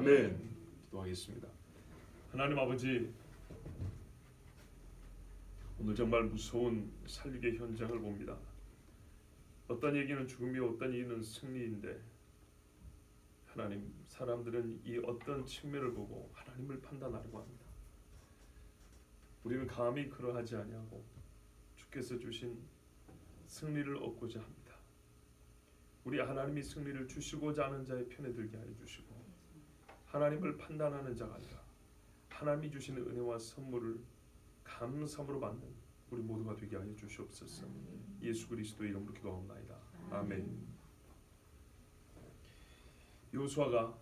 아멘. 기도하겠습니다. 하나님 아버지, 오늘 정말 무서운 살육의 현장을 봅니다. 어떤 얘기는 죽음이요 어떤 얘기는 승리인데, 하나님, 사람들은 이 어떤 측면을 보고 하나님을 판단하려고 합니다. 우리는 감히 그러하지 아니하고 주께서 주신 승리를 얻고자 합니다. 우리 하나님이 승리를 주시고자 하는 자의 편에 들게 하여 주시고, 하나님을 판단하는 자가 아니라 하나님이 주시는 은혜와 선물을 감사함으로 받는 우리 모두가 되게 하여 주시옵소서. 예수 그리스도의 이름으로 기도하옵나이다. 아멘. 여호수아가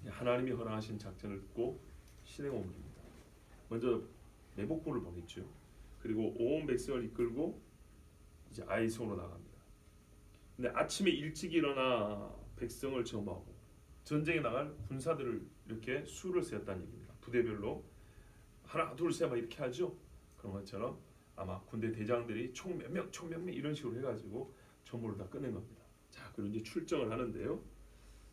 하나님이 허락하신 작전을 듣고 시내에 옮깁니다. 먼저 내복부를 보냈죠. 그리고 온 백성을 이끌고 이제 아이성으로 나갑니다. 근데 아침에 일찍 일어나 백성을 점하고 전쟁에 나갈 군사들을 이렇게 수를 세웠다는 얘기입니다. 부대별로 하나 둘 셋 막 이렇게 하죠. 그런 것처럼 아마 군대 대장들이 총 몇 명 이런 식으로 해가지고 전부를 다 끝낸 겁니다. 자, 그리고 이제 출정을 하는데요.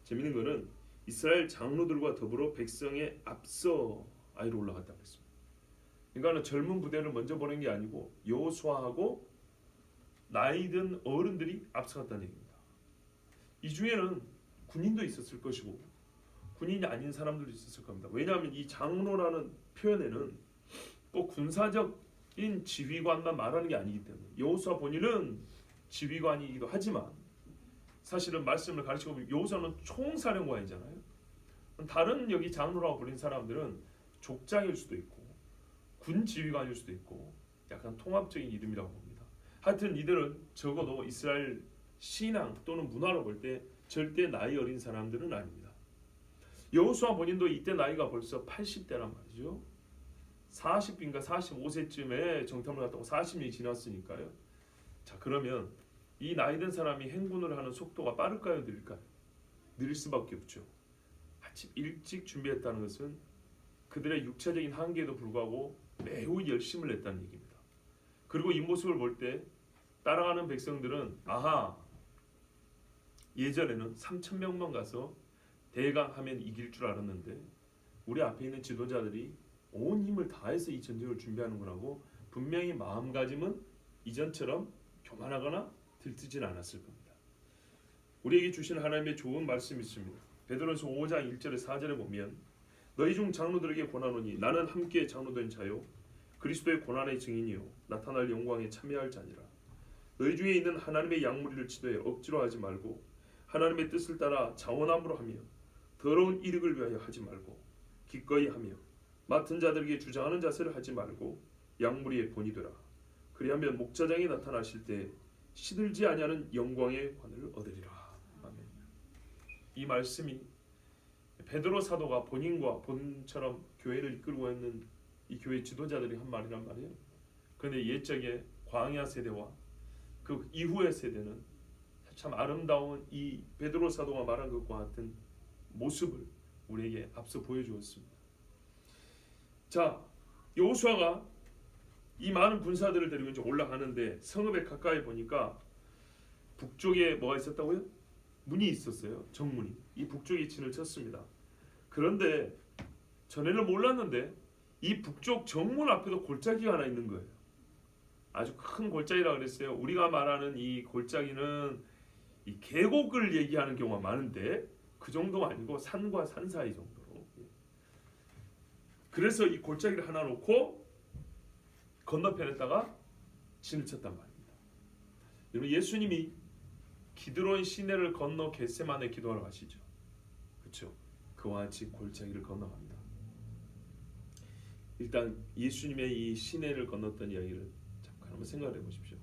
재밌는 거는 이스라엘 장로들과 더불어 백성의 앞서 아이로 올라갔다고 했습니다. 그러니까 젊은 부대를 먼저 보낸 게 아니고 여호수아하고 나이 든 어른들이 앞서갔다는 얘기입니다. 이 중에는 군인도 있었을 것이고 군인이 아닌 사람들도 있었을 겁니다. 왜냐하면 이 장로라는 표현에는 꼭 군사적인 지휘관만 말하는 게 아니기 때문에, 여호수아 본인은 지휘관이기도 하지만 사실은 말씀을 가르치고 보면 여호수아는 총사령관이잖아요. 다른 여기 장로라고 불린 사람들은 족장일 수도 있고 군 지휘관일 수도 있고 약간 통합적인 이름이라고 봅니다. 하여튼 이들은 적어도 이스라엘 신앙 또는 문화로 볼 때 절대 나이 어린 사람들은 아닙니다. 여호수아 본인도 이때 나이가 벌써 80대란 말이죠. 40인가 45세쯤에 정탐을 갔다고 40년이 지났으니까요. 자, 그러면 이 나이 든 사람이 행군을 하는 속도가 빠를까요, 느릴까요? 느릴 수밖에 없죠. 아침 일찍 준비했다는 것은 그들의 육체적인 한계에도 불구하고 매우 열심을 냈다는 얘기입니다. 그리고 이 모습을 볼 때 따라가는 백성들은 아하, 예전에는 3,000명만 가서 대강하면 이길 줄 알았는데 우리 앞에 있는 지도자들이 온 힘을 다해서 이 전쟁을 준비하는 거라고 분명히 마음가짐은 이전처럼 교만하거나 들뜨진 않았을 겁니다. 우리에게 주신 하나님의 좋은 말씀이 있습니다. 베드로전서 5장 1절에 4절에 보면 너희 중 장로들에게 권하노니 나는 함께 장로된 자요 그리스도의 고난의 증인이요 나타날 영광에 참여할 자니라. 너희 중에 있는 하나님의 양무리를 치도해 억지로 하지 말고 하나님의 뜻을 따라 자원함으로 하며 더러운 이득을 위하여 하지 말고 기꺼이 하며 맡은 자들에게 주장하는 자세를 하지 말고 양무리의 본이 되라. 그리하면 목자장이 나타나실 때 시들지 아니하는 영광의 관을 얻으리라. 아멘. 이 말씀이 베드로 사도가 본인과 본처럼 교회를 이끌고 있는 이 교회 지도자들이 한 말이란 말이에요. 그런데 옛적의 광야 세대와 그 이후의 세대는 참 아름다운 이 베드로 사도가 말한 것과 같은 모습을 우리에게 앞서 보여주었습니다. 자, 여호수아가 이 많은 군사들을 데리고 이제 올라가는데 성읍에 가까이 보니까 북쪽에 뭐가 있었다고요? 문이 있었어요. 정문이. 이 북쪽에 진을 쳤습니다. 그런데 전에는 몰랐는데 이 북쪽 정문 앞에도 골짜기가 하나 있는 거예요. 아주 큰 골짜기라고 그랬어요. 우리가 말하는 이 골짜기는 이 계곡을 얘기하는 경우가 많은데 그 정도가 아니고 산과 산 사이 정도로. 그래서 이 골짜기를 하나 놓고 건너편에다가 진을 쳤단 말입니다. 여러분, 예수님이 기드론 시내를 건너 겟세마네 기도하러 가시죠. 그렇죠? 그와 같이 골짜기를 건너갑니다. 일단 예수님의 이 시내를 건넜던 이야기를 잠깐 한번 생각해 보십시오.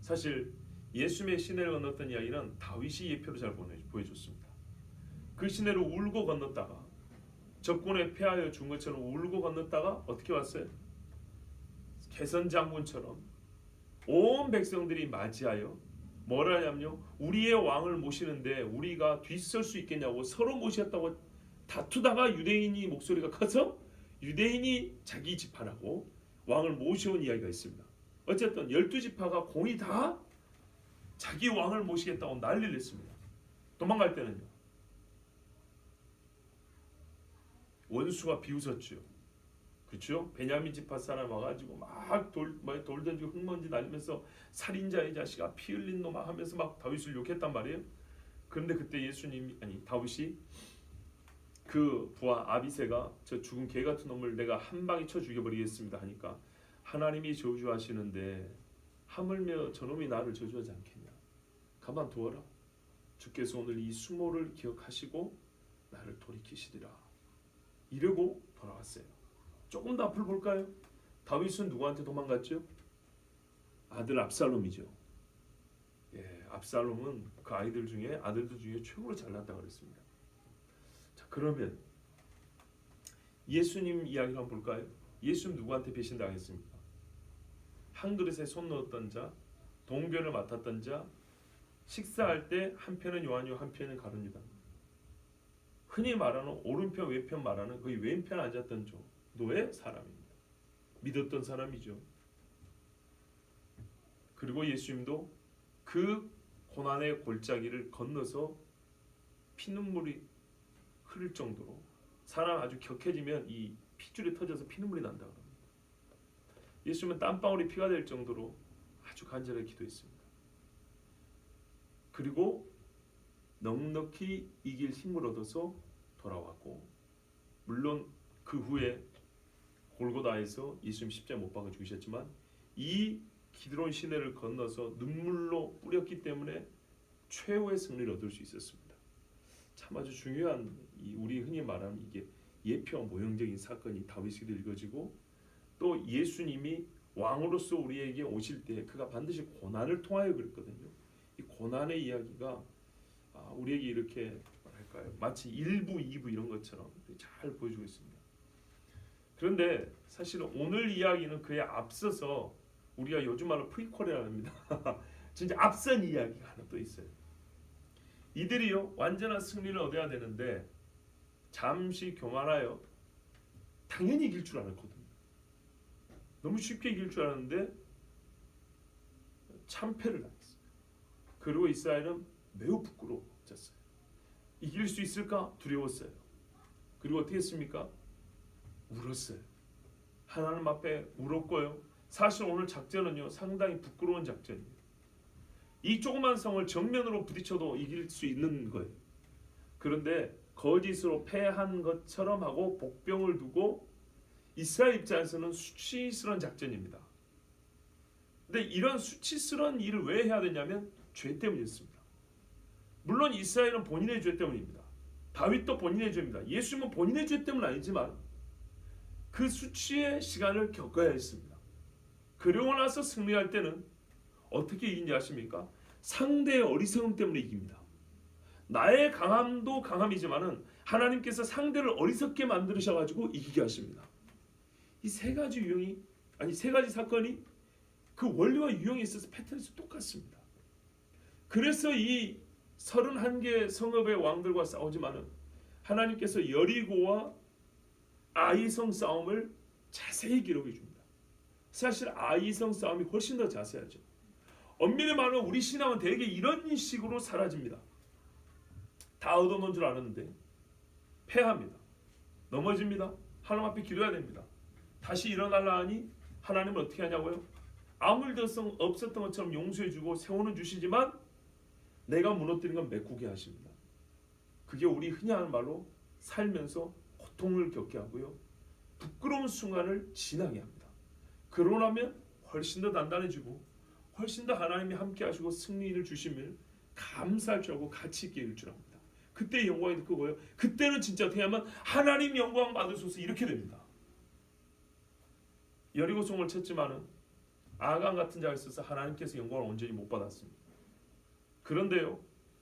사실 예수님의 시내를 건넜던 이야기는 다윗이 예표로 잘 보여줬습니다. 그 시내를 울고 건넜다가 적군에 패하여 준 것처럼 울고 건넜다가 어떻게 왔어요? 개선 장군처럼 온 백성들이 맞이하여 뭐라 하냐면요, 우리의 왕을 모시는데 우리가 뒤설 수 있겠냐고 서로 모셨다고 다투다가 유대인이 목소리가 커서 유대인이 자기 지파라고 왕을 모셔온 이야기가 있습니다. 어쨌든 12지파가 공이 다 자기 왕을 모시겠다고 난리를 냈습니다. 도망갈 때는요, 원수가 비웃었죠. 그렇죠? 베냐민 지파 사람 와가지고 막 돌 던지고 흙먼지 날리면서 살인자의 자식아 피 흘린 놈 하면서 막 다윗을 욕했단 말이에요. 그런데 그때 다윗이 그 부하 아비새가 저 죽은 개 같은 놈을 내가 한 방에 쳐 죽여버리겠습니다 하니까 하나님이 저주하시는데 하물며 저놈이 나를 저주하지 않겠냐. 가만 두어라. 주께서 오늘 이 수모를 기억하시고 나를 돌이키시리라. 이러고 돌아왔어요. 조금 더 앞을 볼까요? 다윗은 누구한테 도망갔죠? 아들 압살롬이죠. 압살롬은 그 아들들 중에 최고로 잘났다고 그랬습니다. 자, 그러면 예수님 이야기를 한번 볼까요? 예수님 누구한테 배신당했습니까? 한 그릇에 손 넣었던 자, 동변을 맡았던 자, 식사할 때 한편은 요한이요 한편은 가룟유다. 흔히 말하는 오른편 왼편 말하는 거의 왼편에 앉았던 정도의 사람입니다. 믿었던 사람이죠. 그리고 예수님도 그 고난의 골짜기를 건너서 피눈물이 흐를 정도로 사람 아주 격해지면 이 핏줄이 터져서 피눈물이 난다고 합니다. 예수님은 땀방울이 피가 될 정도로 아주 간절하게 기도했습니다. 그리고 넉넉히 이길 힘을 얻어서 돌아왔고, 물론 그 후에 골고다에서 예수님 십자가에 못 박아 죽으셨지만 이 기드론 시내를 건너서 눈물로 뿌렸기 때문에 최후의 승리를 얻을 수 있었습니다. 참 아주 중요한 우리 흔히 말하는 이게 예표와 모형적인 사건이 다윗에게도 읽어지고, 또 예수님이 왕으로서 우리에게 오실 때 그가 반드시 고난을 통하여 그랬거든요. 이 고난의 이야기가 우리에게 이렇게 뭐랄까요, 마치 1부, 2부 이런 것처럼 잘 보여주고 있습니다. 그런데 사실은 오늘 이야기는 그에 앞서서 우리가 요즘 말로 프리퀄이라고 합니다. 진짜 앞선 이야기가 하나 또 있어요. 이들이요 완전한 승리를 얻어야 되는데 잠시 교만하여 당연히 이길 줄 알았거든요. 너무 쉽게 이길 줄 알았는데 참패를 당했어요. 그리고 이스라엘은 매우 부끄러워졌어요. 이길 수 있을까 두려웠어요. 그리고 어떻게 했습니까? 울었어요. 하나님 앞에 울었고요. 사실 오늘 작전은요 상당히 부끄러운 작전이에요. 이 조그만 성을 정면으로 부딪혀도 이길 수 있는 거예요. 그런데 거짓으로 패한 것처럼 하고 복병을 두고 이스라엘 입장에서는 수치스러운 작전입니다. 근데 이런 수치스러운 일을 왜 해야 되냐면 죄 때문이었습니다. 물론 이스라엘은 본인의 죄 때문입니다. 다윗도 본인의 죄입니다. 예수님은 본인의 죄 때문은 아니지만 그 수치의 시간을 겪어야 했습니다. 그러고 나서 승리할 때는 어떻게 이긴지 아십니까? 상대의 어리석음 때문에 이깁니다. 나의 강함도 강함이지만은 하나님께서 상대를 어리석게 만드셔가지고 이기게 하십니다. 이 세 가지 사건이 그 원리와 유형에 있어서 패턴에서 똑같습니다. 그래서 이 31개 성읍의 왕들과 싸우지만은 하나님께서 여리고와 아이성 싸움을 자세히 기록해 줍니다. 사실 아이성 싸움이 훨씬 더 자세하죠. 엄밀히 말하면 우리 신앙은 대개 이런 식으로 사라집니다. 다 얻어놓은 줄 아는데 패합니다. 넘어집니다. 하나님 앞에 기도해야 됩니다. 다시 일어나려 하니 하나님은 어떻게 하냐고요? 아무 일도 없었던 것처럼 용서해주고 세워는 주시지만 내가 무너뜨린 건 메꾸게 하십니다. 그게 우리 흔히 하는 말로 살면서 고통을 겪게 하고요. 부끄러운 순간을 지나게 합니다. 그러고 나면 훨씬 더 단단해지고 훨씬 더 하나님이 함께 하시고 승리를 주시면 감사할 줄 알고 가치 있게 이길 줄 압니다. 그때 영광이 그거예요. 그때는 진짜 어떻게 하면 하나님 영광 받으소서 이렇게 됩니다. 여리고성을 쳤지만은 아간 같은 자가 있어서 하나님께서 영광을 온전히 못 받았습니다. 그런데요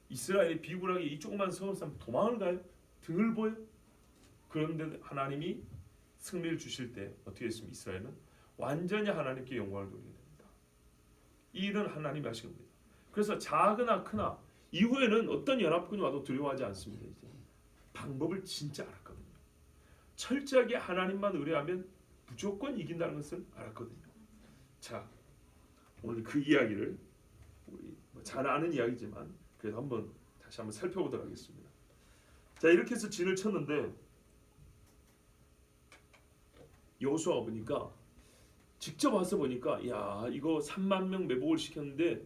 이스라엘이 비굴하게 이 조그만 성을 쌓으면 도망을 가요? 등을 보여? 그런데 하나님이 승리를 주실 때 어떻게 했습니까? 이스라엘은 완전히 하나님께 영광을 돌리게 됩니다. 이 일은 하나님이 하신 겁니다. 그래서 작으나 크나 이후에는 어떤 연합군이 와도 두려워하지 않습니다. 이제 방법을 진짜 알았거든요. 철저하게 하나님만 의뢰하면 무조건 이긴다는 것을 알았거든요. 자, 오늘 그 이야기를 우리 잘 아는 이야기지만 그래도 다시 한번 살펴보도록 하겠습니다. 자, 이렇게 해서 진을 쳤는데 여호수아가 보니까 직접 와서 보니까 야 이거 3만 명 매복을 시켰는데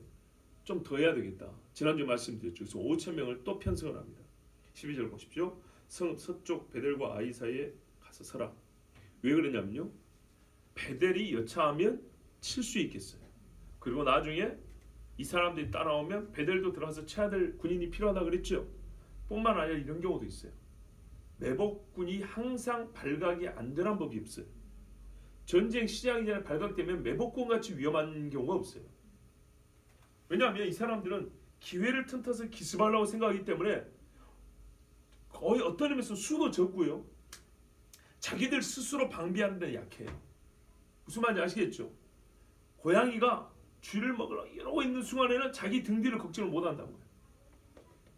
좀 더 해야 되겠다. 지난주에 말씀드렸죠. 그래서 5천 명을 또 편성을 합니다. 12절 보십시오. 성 서쪽 베델과 아이 사이에 가서 서라. 왜 그러냐면요. 베델이 여차하면 칠 수 있겠어요. 그리고 나중에 이 사람들이 따라오면 베델도 들어가서 쳐야 될 군인이 필요하다 그랬죠. 뿐만 아니라 이런 경우도 있어요. 매복군이 항상 발각이 안 되는 법이 없어요. 전쟁 시작이 전에 발각되면 매복군 같이 위험한 경우가 없어요. 왜냐하면 이 사람들은 기회를 틈타서 기습하려고 생각하기 때문에 거의 어떤 의미에서 수도 적고요. 자기들 스스로 방비하는 데 약해요. 무슨 말인지 아시겠죠? 고양이가 쥐를 먹으러 이러고 있는 순간에는 자기 등 뒤를 걱정을 못한다고요.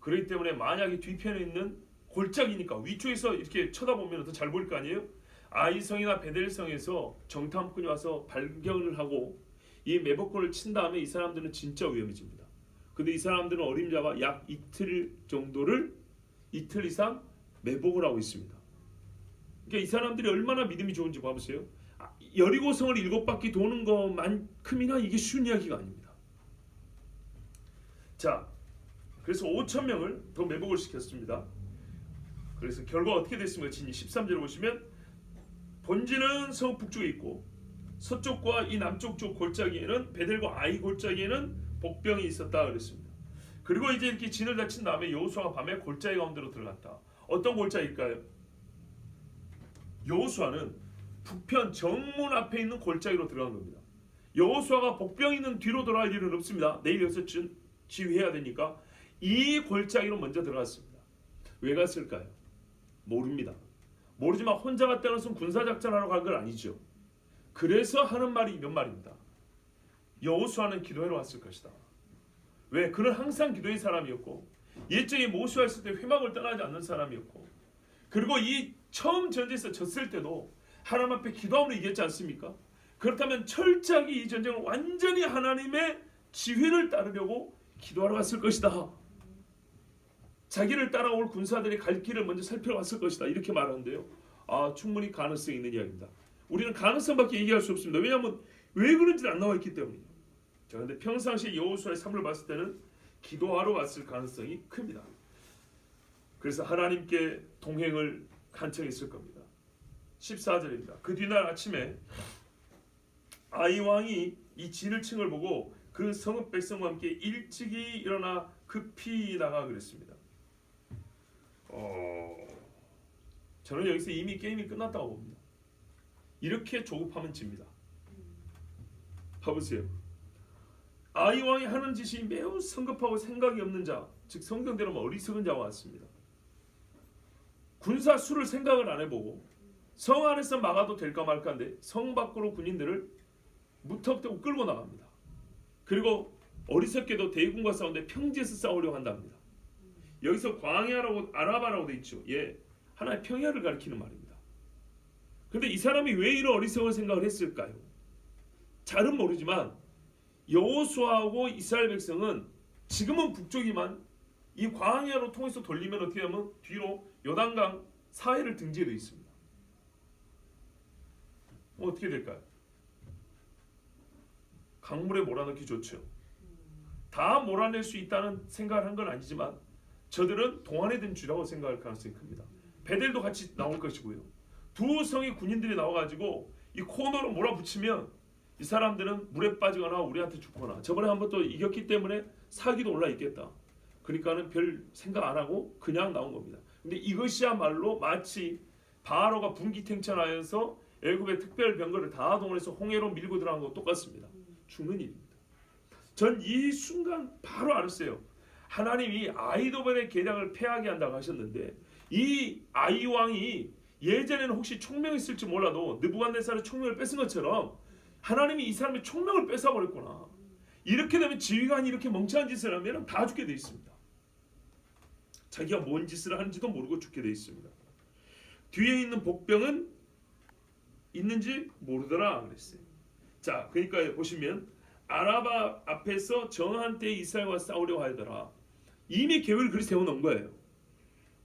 그렇기 때문에 만약에 뒤편에 있는 골짜기니까 위쪽에서 이렇게 쳐다보면 더 잘 보일 거 아니에요? 아이성이나 베델성에서 정탐꾼이 와서 발견을 하고 이 매복군을 친 다음에 이 사람들은 진짜 위험해집니다. 근데 이 사람들은 어림잡아 약 이틀 이상 매복을 하고 있습니다. 그러니까 이 사람들이 얼마나 믿음이 좋은지 봐보세요. 여리고성을 7바퀴 도는 것만큼이나 이게 쉬운 이야기가 아닙니다. 자, 그래서 5천 명을 더 매복을 시켰습니다. 그래서 결과 어떻게 됐습니까? 13절 보시면 본진은 성 북쪽에 있고 서쪽과 이 남쪽 쪽 골짜기에는 베델과 아이 골짜기에는 복병이 있었다 그랬습니다. 그리고 이제 이렇게 진을 다친 다음에 여호수아가 밤에 골짜기 가운데로 들어갔다. 어떤 골짜기일까요? 여호수아는 북편 정문 앞에 있는 골짜기로 들어간 겁니다. 여호수아가 복병 있는 뒤로 돌아갈 일은 없습니다. 내일 여기서 지휘해야 되니까 이 골짜기로 먼저 들어갔습니다. 왜 갔을까요? 모릅니다. 모르지만 혼자 갔다는 것은 군사작전하러 간 건 아니죠. 그래서 하는 말이 이런 말입니다. 여호수아는 기도하러 왔을 것이다. 왜? 그는 항상 기도의 사람이었고 옛적에 모세와 있을 때 회막을 떠나지 않는 사람이었고 그리고 이 처음 전쟁에서 졌을 때도 하나님 앞에 기도함으로 이겼지 않습니까? 그렇다면 철저하게 이 전쟁을 완전히 하나님의 지휘를 따르려고 기도하러 갔을 것이다. 자기를 따라올 군사들이 갈 길을 먼저 살펴봤을 것이다. 이렇게 말하는데요. 충분히 가능성이 있는 이야기입니다. 우리는 가능성밖에 얘기할 수 없습니다. 왜냐하면 왜 그런지는 안 나와 있기 때문이에요. 자, 근데 평상시에 여호수아의 삶을 봤을 때는 기도하러 왔을 가능성이 큽니다. 그래서 하나님께 동행을 간청했을 겁니다. 14절입니다. 그 뒤날 아침에 아이 왕이 이 진을 층을 보고 그 성읍 백성과 함께 일찍이 일어나 급히 나가 그랬습니다. 저는 여기서 이미 게임이 끝났다고 봅니다. 이렇게 조급하면 집니다. 봐보세요. 아이 왕이 하는 짓이 매우 성급하고 생각이 없는 자, 즉 성경대로 어리석은 자와 같습니다. 군사 수를 생각을 안 해보고 성 안에서 막아도 될까 말까인데 성 밖으로 군인들을 무턱대고 끌고 나갑니다. 그리고 어리석게도 대군과 싸우는데 평지에서 싸우려고 한답니다. 여기서 광야라고 아라바라고 돼 있죠. 하나의 평야를 가리키는 말입니다. 근데 이 사람이 왜 이런 어리석은 생각을 했을까요? 잘은 모르지만 여호수아하고 이스라엘 백성은 지금은 북쪽이만 이 광야로 통해서 돌리면 어떻게 하면 뒤로 요단강 사해를 등지게 되어 있습니다. 어떻게 될까요? 강물에 몰아넣기 좋죠. 다 몰아낼 수 있다는 생각을 한 건 아니지만 저들은 동안에 든 쥐라고 생각할 가능성이 큽니다. 베델도 같이 나올 것이고요. 두 성의 군인들이 나와가지고 이 코너로 몰아붙이면 이 사람들은 물에 빠지거나 우리한테 죽거나 저번에 한번 또 이겼기 때문에 사기도 올라 있겠다. 그러니까는 별 생각 안 하고 그냥 나온 겁니다. 근데 이것이야말로 마치 바로가 분기탱천하여서 애굽의 특별 병거를 다 동원해서 홍해로 밀고 들어간 것 똑같습니다. 죽는 일입니다. 전 이 순간 바로 알았어요. 하나님이 아이도벨의 계략을 패하게 한다고 하셨는데 이 아이 왕이 예전에는 혹시 총명이 있을지 몰라도 느부갓네살의 총명을 뺏은 것처럼 하나님이 이 사람의 총명을 뺏어버렸구나. 이렇게 되면 지휘관이 이렇게 멍청한 짓을 하면 다 죽게 돼 있습니다. 자기가 뭔 짓을 하는지도 모르고 죽게 돼 있습니다. 뒤에 있는 복병은 있는지 모르더라 그랬어요. 자, 그러니까 보시면 아라바 앞에서 정한 때에 이스라엘과 싸우려고 하더라. 이미 계획을 그리 세워놓은 거예요.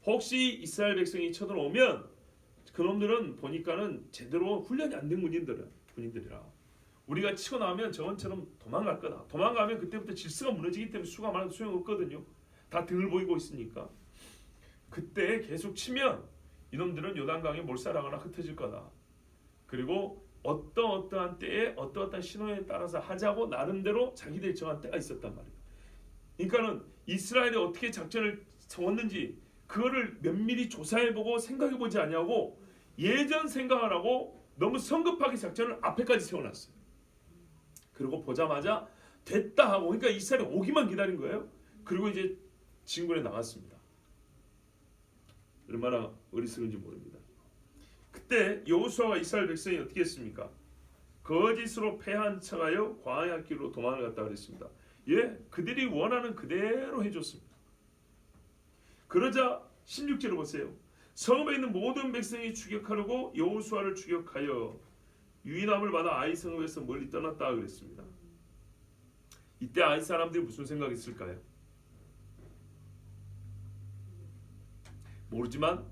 혹시 이스라엘 백성이 쳐들어오면 그놈들은 보니까는 제대로 훈련이 안 된 군인들이라 우리가 치고 나오면 저번처럼 도망갈 거다. 도망가면 그때부터 질서가 무너지기 때문에 수가 많아도 소용없거든요. 다 등을 보이고 있으니까. 그때 계속 치면 이놈들은 요단강에 몰살하거나 흩어질 거다. 그리고 어떠한 때에 어떠한 신호에 따라서 하자고 나름대로 자기들이 정한 때가 있었단 말이에요. 그러니까는 이스라엘이 어떻게 작전을 세웠는지 그거를 면밀히 조사해보고 생각해보지 않냐고 예전 생각을 하고 너무 성급하게 작전을 앞에까지 세워놨어요. 그리고 보자마자 됐다 하고 그러니까 이스라엘이 오기만 기다린 거예요. 그리고 이제 진군에 나갔습니다. 얼마나 어리석은지 모릅니다. 그때 여호수아와 이스라엘 백성이 어떻게 했습니까? 거짓으로 패한 척하여 광야 길로 도망을 갔다 그랬습니다. 예, 그들이 원하는 그대로 해줬습니다. 그러자 16절을 보세요. 성읍에 있는 모든 백성이 추격하려고 여호수아를 추격하여 유인함을 받아 아이 성읍에서 멀리 떠났다 그랬습니다. 이때 아이 사람들이 무슨 생각했을까요? 모르지만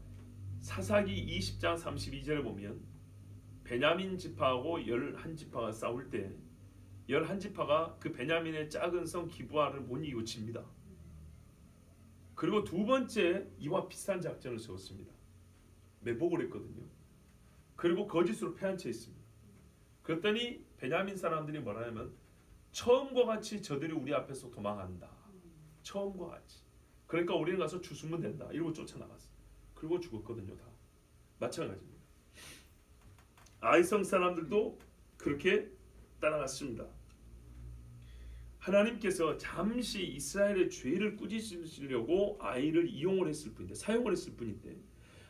사사기 20장 32절에 보면 베냐민 지파하고 11지파가 싸울 때 11지파가 그 베냐민의 작은 성 기브아를 못 이기고 집니다. 그리고 두 번째 이와 비슷한 작전을 세웠습니다. 매복을 했거든요. 그리고 거짓으로 패한 채 있습니다. 그랬더니 베냐민 사람들이 뭐라 하면 처음과 같이 저들이 우리 앞에서 도망한다. 처음과 같이. 그러니까 우리는 가서 죽으면 된다. 이러고 쫓아나갔어요. 그리고 죽었거든요. 다. 마찬가지입니다. 아이성 사람들도 그렇게 따라갔습니다. 하나님께서 잠시 이스라엘의 죄를 꾸짖으시려고 아이를 이용을 했을 뿐인데 사용을 했을 뿐인데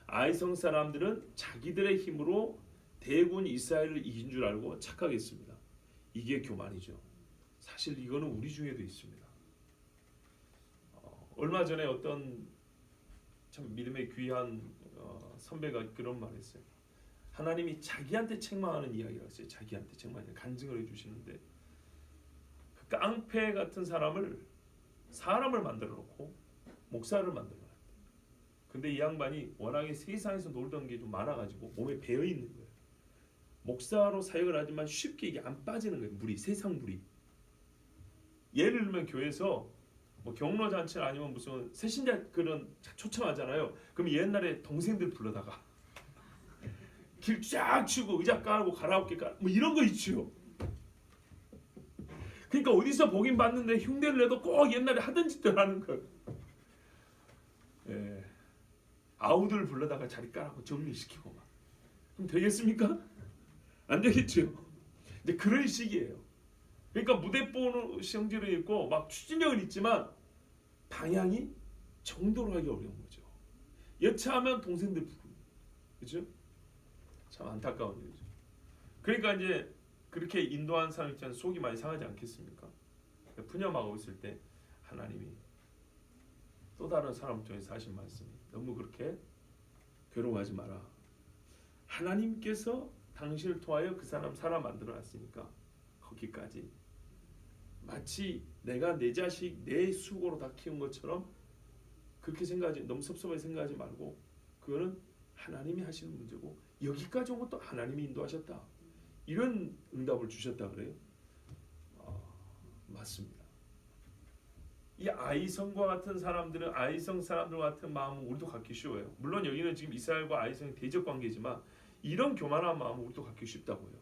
아이성 사람들은 자기들의 힘으로 대군 이스라엘을 이긴 줄 알고 착각했습니다. 이게 교만이죠. 사실 이거는 우리 중에도 있습니다. 얼마 전에 어떤 참 믿음의 귀한 선배가 그런 말을 했어요. 하나님이 자기한테 책망하는 이야기를 했어요. 자기한테 책망하는 간증을 해주시는데 그 깡패 같은 사람을 만들어 놓고 목사를 만들어 놨대요. 근데 이 양반이 워낙에 세상에서 놀던 게 좀 많아가지고 몸에 배어 있는 거예요. 목사로 사역을 하지만 쉽게 이게 안 빠지는 거예요. 물이 세상 물이. 예를 들면 교회에서 뭐 경로 잔치나 아니면 무슨 새신자 그런 초청하잖아요. 그럼 옛날에 동생들 불러다가 길 쫙 치고 의자 깔고 가라오케 깔고 뭐 이런 거 있지요. 그러니까 어디서 보긴 봤는데 흉내를 내도 꼭 옛날에 하던 짓들 하는 거예요. 예. 아우들 불러다가 자리 깔고 정리시키고 막. 그럼 되겠습니까? 안 되겠죠. 이제 그런 식이에요. 그러니까 무대뽀는 성질은 있고 막 추진력은 있지만 방향이 정도로 하기 어려운 거죠. 여차하면 동생들 부르고, 그렇죠? 참 안타까운 일이죠. 그러니까 이제 그렇게 인도한 사람 입장에서 속이 많이 상하지 않겠습니까? 푸념하고 있을 때 하나님이 또 다른 사람 중에서 하신 말씀이 너무 그렇게 괴로워하지 마라. 하나님께서 당신을 통하여 그 사람 만들어놨으니까 거기까지 마치 내가 내 자식 내 수고로 다 키운 것처럼 그렇게 생각하지 너무 섭섭하게 생각하지 말고 그거는 하나님이 하시는 문제고 여기까지 온 것도 하나님이 인도하셨다. 이런 응답을 주셨다 그래요. 맞습니다. 이 아이성과 같은 사람들은 아이성 사람들과 같은 마음은 우리도 갖기 쉬워요. 물론 여기는 지금 이스라엘과 아이성의 대적 관계지만 이런 교만한 마음은 우리도 갖기 쉽다고요.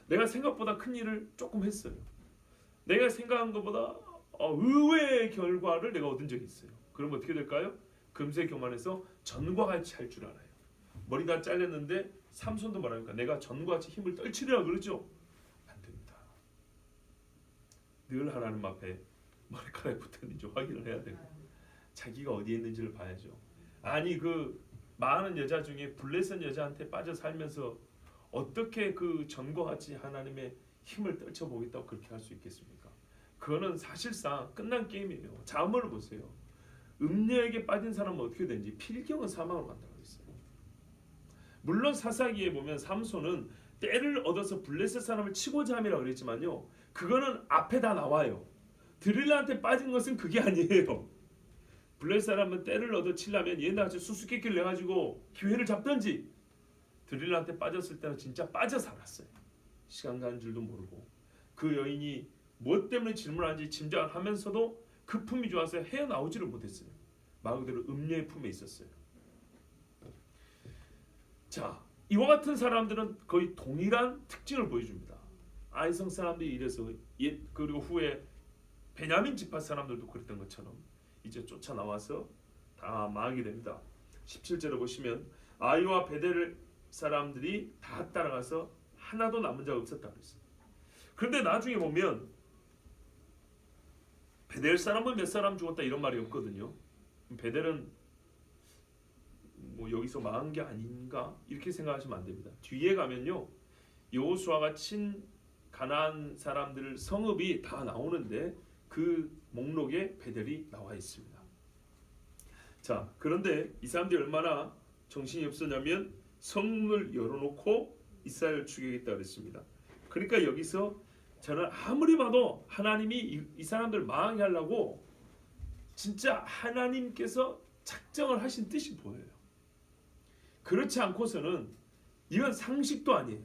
내가 생각보다 큰 일을 조금 했어요. 내가 생각한 것보다 의외의 결과를 내가 얻은 적이 있어요. 그럼 어떻게 될까요? 금세 교만해서 전과 같이 할 줄 알아요. 머리 다 잘렸는데 삼손도 말합니까? 내가 전과 같이 힘을 떨치리라 그러죠? 안 됩니다. 늘 하나님 앞에 머리카락에 붙었는지 확인을 해야 되고 자기가 어디에 있는지를 봐야죠. 아니 그 많은 여자 중에 블레셋 여자한테 빠져 살면서 어떻게 그 전과 같이 하나님의 힘을 떨쳐보겠다고 그렇게 할 수 있겠습니까? 그거는 사실상 끝난 게임이에요. 자문을 보세요. 음녀에게 빠진 사람은 어떻게 되는지 필경은 사망으로 간다고 했어요. 물론 사사기에 보면 삼손은 때를 얻어서 블레셋 사람을 치고자 함이라고 그랬지만요. 그거는 앞에 다 나와요. 드릴라한테 빠진 것은 그게 아니에요. 블레셋 사람은 때를 얻어 치려면 얘네같이 수수께끼를 내가지고 기회를 잡든지 드릴라한테 빠졌을 때는 진짜 빠져 살았어요. 시간 가는 줄도 모르고 그 여인이 무엇 때문에 질문하는지 짐작을 하면서도 그 품이 좋아서 헤어나오지를 못했어요. 말 그대로 음녀의 품에 있었어요. 자, 이와 같은 사람들은 거의 동일한 특징을 보여줍니다. 아이성 사람들이 이래서 그리고 후에 베냐민 지파 사람들도 그랬던 것처럼 이제 쫓아나와서 다 망하게 됩니다. 17절에 보시면 아이와 베델 사람들이 다 따라가서 하나도 남은 자가 없었다고 그랬어요. 그런데 나중에 보면 베델 사람은 몇 사람 죽었다 이런 말이 없거든요. 베델은 뭐 여기서 망한 게 아닌가 이렇게 생각하시면 안 됩니다. 뒤에 가면요, 여호수아가 친 가나안 사람들 성읍이 다 나오는데 그 목록에 베델이 나와 있습니다. 자, 그런데 이 사람들이 얼마나 정신이 없었냐면 성문을 열어놓고 이스라엘을 죽이겠다 그랬습니다. 그러니까 여기서 저는 아무리 봐도 하나님이 이 사람들 망하게 하려고 진짜 하나님께서 작정을 하신 뜻이 보여요. 그렇지 않고서는 이건 상식도 아니에요.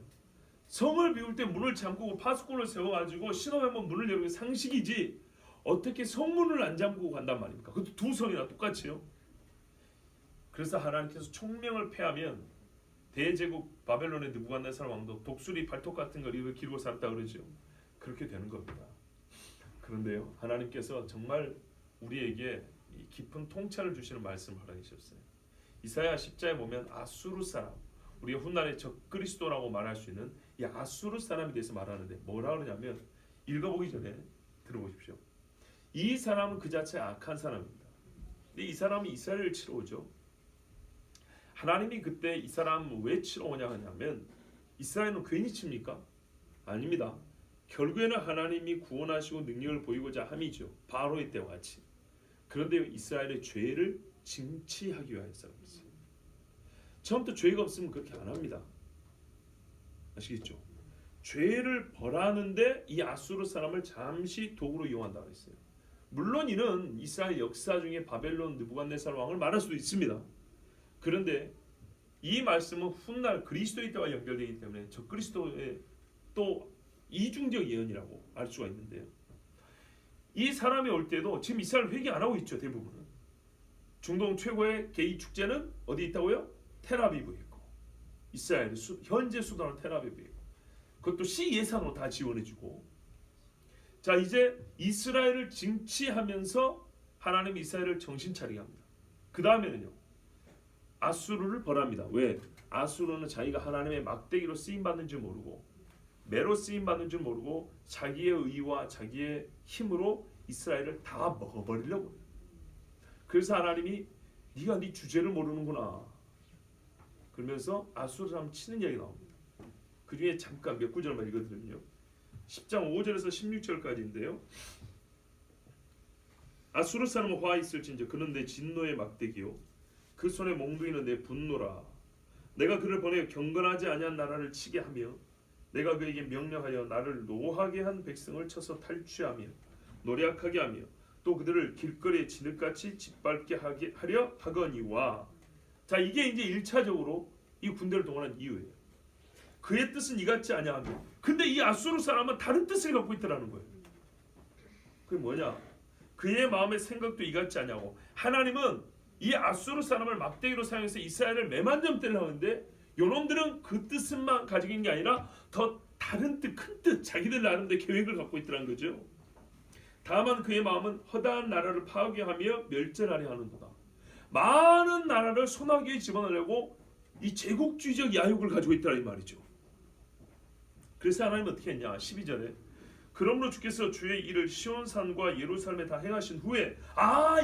성을 비울 때 문을 잠그고 파수꾼을 세워가지고 신호하면 문을 열는 게 상식이지 어떻게 성문을 안 잠그고 간단 말입니까? 그것도 두 성이나 똑같이요. 그래서 하나님께서 총명을 패하면 대제국 바벨론의 느부갓네살 왕도 독수리 발톱 같은 걸 입을 기르고 살았다 그러죠. 그렇게 되는 겁니다. 그런데요, 하나님께서 정말 우리에게 깊은 통찰을 주시는 말씀을 하시었어요. 이사야 10장에 보면 아수르 사람, 우리가 훗날에 적그리스도라고 말할 수 있는 이 아수르 사람에 대해서 말하는데 뭐라 그러냐면, 읽어보기 전에 들어보십시오. 이 사람은 그 자체 악한 사람입니다. 근데 이 사람이 이스라엘을 치러 오죠. 하나님이 그때 이 사람 왜 치러 오냐 하냐면, 이스라엘은 괜히 칩니까? 아닙니다. 결국에는 하나님이 구원하시고 능력을 보이고자 함이죠. 바로의 때와 같이. 그런데 이스라엘의 죄를 징치하기 위하여서 그랬어요. 처음부터 죄가 없으면 그렇게 안 합니다. 아시겠죠? 죄를 벌하는데 이 아수르 사람을 잠시 도구로 이용한다고 했어요. 물론 이는 이스라엘 역사 중에 바벨론 느부갓네살 왕을 말할 수도 있습니다. 그런데 이 말씀은 훗날 그리스도의 때와 연결되기 때문에 적그리스도의 또 이중적 예언이라고 알 수가 있는데요. 이 사람이 올 때도 지금 이스라엘 회개 안 하고 있죠. 대부분은. 중동 최고의 게이 축제는 어디 있다고요? 텔아비브에 있고, 이스라엘 현재 수도는 텔아비브에 있고, 그것도 시 예산으로 다 지원해주고. 자, 이제 이스라엘을 징치하면서 하나님이 이스라엘을 정신 차리게 합니다. 그 다음에는요, 아수르를 벌합니다. 왜? 아수르는 자기가 하나님의 막대기로 쓰임 받는 줄 모르고, 매로 쓰임 받는 줄 모르고 자기의 의와 자기의 힘으로 이스라엘을 다 먹어버리려고 해요. 그래서 하나님이 네가 네 주제를 모르는구나 그러면서 아수르 사람 치는 이야기 나옵니다. 그 중에 잠깐 몇 구절만 읽어드리면요, 10장 5절에서 16절까지인데요. 아수르 사람은 화 있을진저 그는 내 진노의 막대기요 그 손에 몽둥이는 내 분노라. 내가 그를 보내 경건하지 아니한 나라를 치게 하며 내가 그에게 명령하여 나를 노하게 한 백성을 쳐서 탈취하며 노략하게 하며 또 그들을 길거리에 진흙같이 짓밟게 하려 하거니와. 자, 이게 이제 1차적으로 이 군대를 동원한 이유예요. 그의 뜻은 이같지 아니하며, 근데 이 아수르 사람은 다른 뜻을 갖고 있더라는 거예요. 그게 뭐냐? 그의 마음의 생각도 이같지 아니하고, 하나님은 이 아수르 사람을 막대기로 사용해서 이스라엘을 매만점대를 하는데 요놈들은 그 뜻만 가지고 있는 게 아니라 더 다른 뜻, 큰 뜻, 자기들 나름대로 계획을 갖고 있더라는 거죠. 다만 그의 마음은 허다한 나라를 파괴하며 멸절하려 하는도다. 많은 나라를 손아귀에 집어넣으려고 이 제국주의적 야욕을 가지고 있더라 이 말이죠. 그래서 하나님은 어떻게 했냐? 12절에 그러므로 주께서 주의 일을 시온산과 예루살렘에 다 행하신 후에,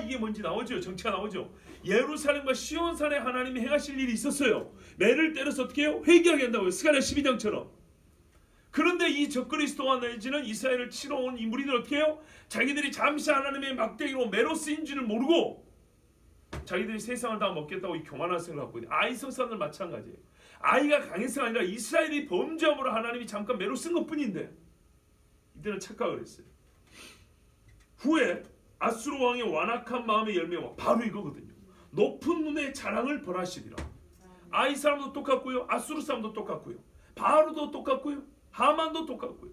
이게 뭔지 나오죠. 정치가 나오죠. 예루살렘과 시온산에 하나님이 행하실 일이 있었어요. 매를 때려서 어떻게 해요? 회개하게 한다고요. 스가랴 12장처럼. 그런데 이 적그리스도와 내지는 이스라엘을 치러 온 이 무리들 어떻게 해요? 자기들이 잠시 하나님의 막대기로 매로 쓰인 줄을 모르고 자기들이 세상을 다 먹겠다고 이 교만한 생각을 갖고 있는 아이성 사람들 마찬가지예요. 아이가 강해서가 아니라 이스라엘이 범죄함으로 하나님이 잠깐 매로 쓴 것뿐인데 이들은 착각을 했어요. 후에 아수르 왕의 완악한 마음의 열매와 바로 이거거든요. 높은 눈에 자랑을 벌하시리라. 아이 사람도 똑같고요. 아수르 사람도 똑같고요. 바로도 똑같고요. 하만도 똑같고요.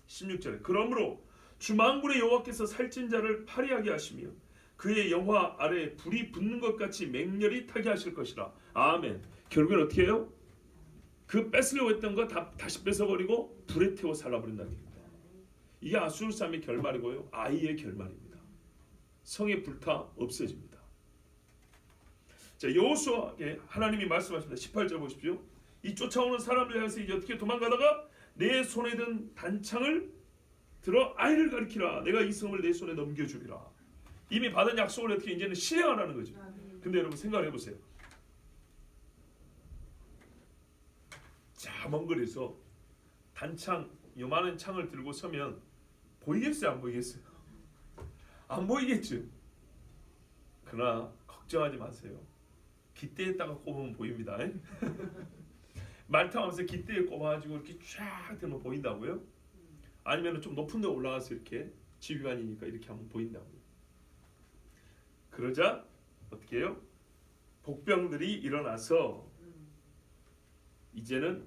16절에 그러므로 주만군의 여호와께서 살찐 자를 파리하게 하시며 그의 영화 아래에 불이 붙는 것 같이 맹렬히 타게 하실 것이라. 아멘. 결국엔 어떻게 해요? 그 뺏으려고 했던 거 다시 뺏어버리고 불에 태워 살라버린다는 얘기입니다. 이게 아수르 사람의 결말이고요. 아이의 결말입니다. 성에 불타 없어집니다. 자, 여호수아에게 하나님이 말씀하십니다. 18절 보십시오. 이 쫓아오는 사람을 향해서 이제 어떻게 도망가다가 내 손에 든 단창을 들어 아이를 가리키라. 내가 이 성을 내 손에 넘겨주리라. 이미 받은 약속을 어떻게 이제는 실행하라는 거죠. 근데 여러분 생각해 보세요. 자, 먼 거리에서 단창, 요만한 창을 들고 서면 보이겠어요? 안 보이겠어요? 안 보이겠죠. 그러나 걱정하지 마세요. 깃대에다가 꼽으면 보입니다. 말 타면서 깃대에 꼽아가지고 이렇게 쫙 들면 보인다고요? 아니면 좀 높은 데 올라가서 이렇게 지휘관이니까 이렇게 하면 보인다고요? 그러자 어떻게 해요? 복병들이 일어나서 이제는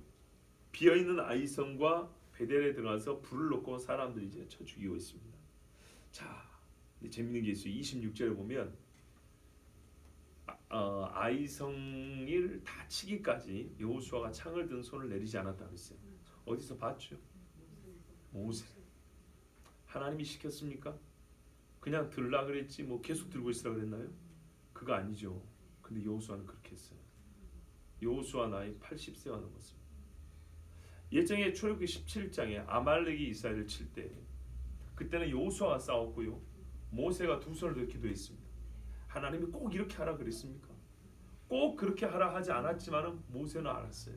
비어있는 아이성과 베델에 들어가서 불을 놓고 사람들이 이제 쳐 죽이고 있습니다. 자, 재밌는 게 있어요. 26절에 보면 아이성을 다 치기까지 여호수아가 창을 든 손을 내리지 않았다고 했어요. 어디서 봤죠? 모세. 하나님이 시켰습니까? 그냥 들라 그랬지 뭐 계속 들고 있으라 그랬나요? 그거 아니죠. 근데 여호수아는 그렇게 했어요. 여호수아 나이 80세가 넘었습니다. 예전에 출애굽기 17장에 아말렉이 이스라엘을 칠 때 그때는 여호수아가 싸웠고요. 모세가 두 손을 들기도 했습니다. 하나님이 꼭 이렇게 하라 그랬습니까? 꼭 그렇게 하라 하지 않았지만은 모세는 알았어요.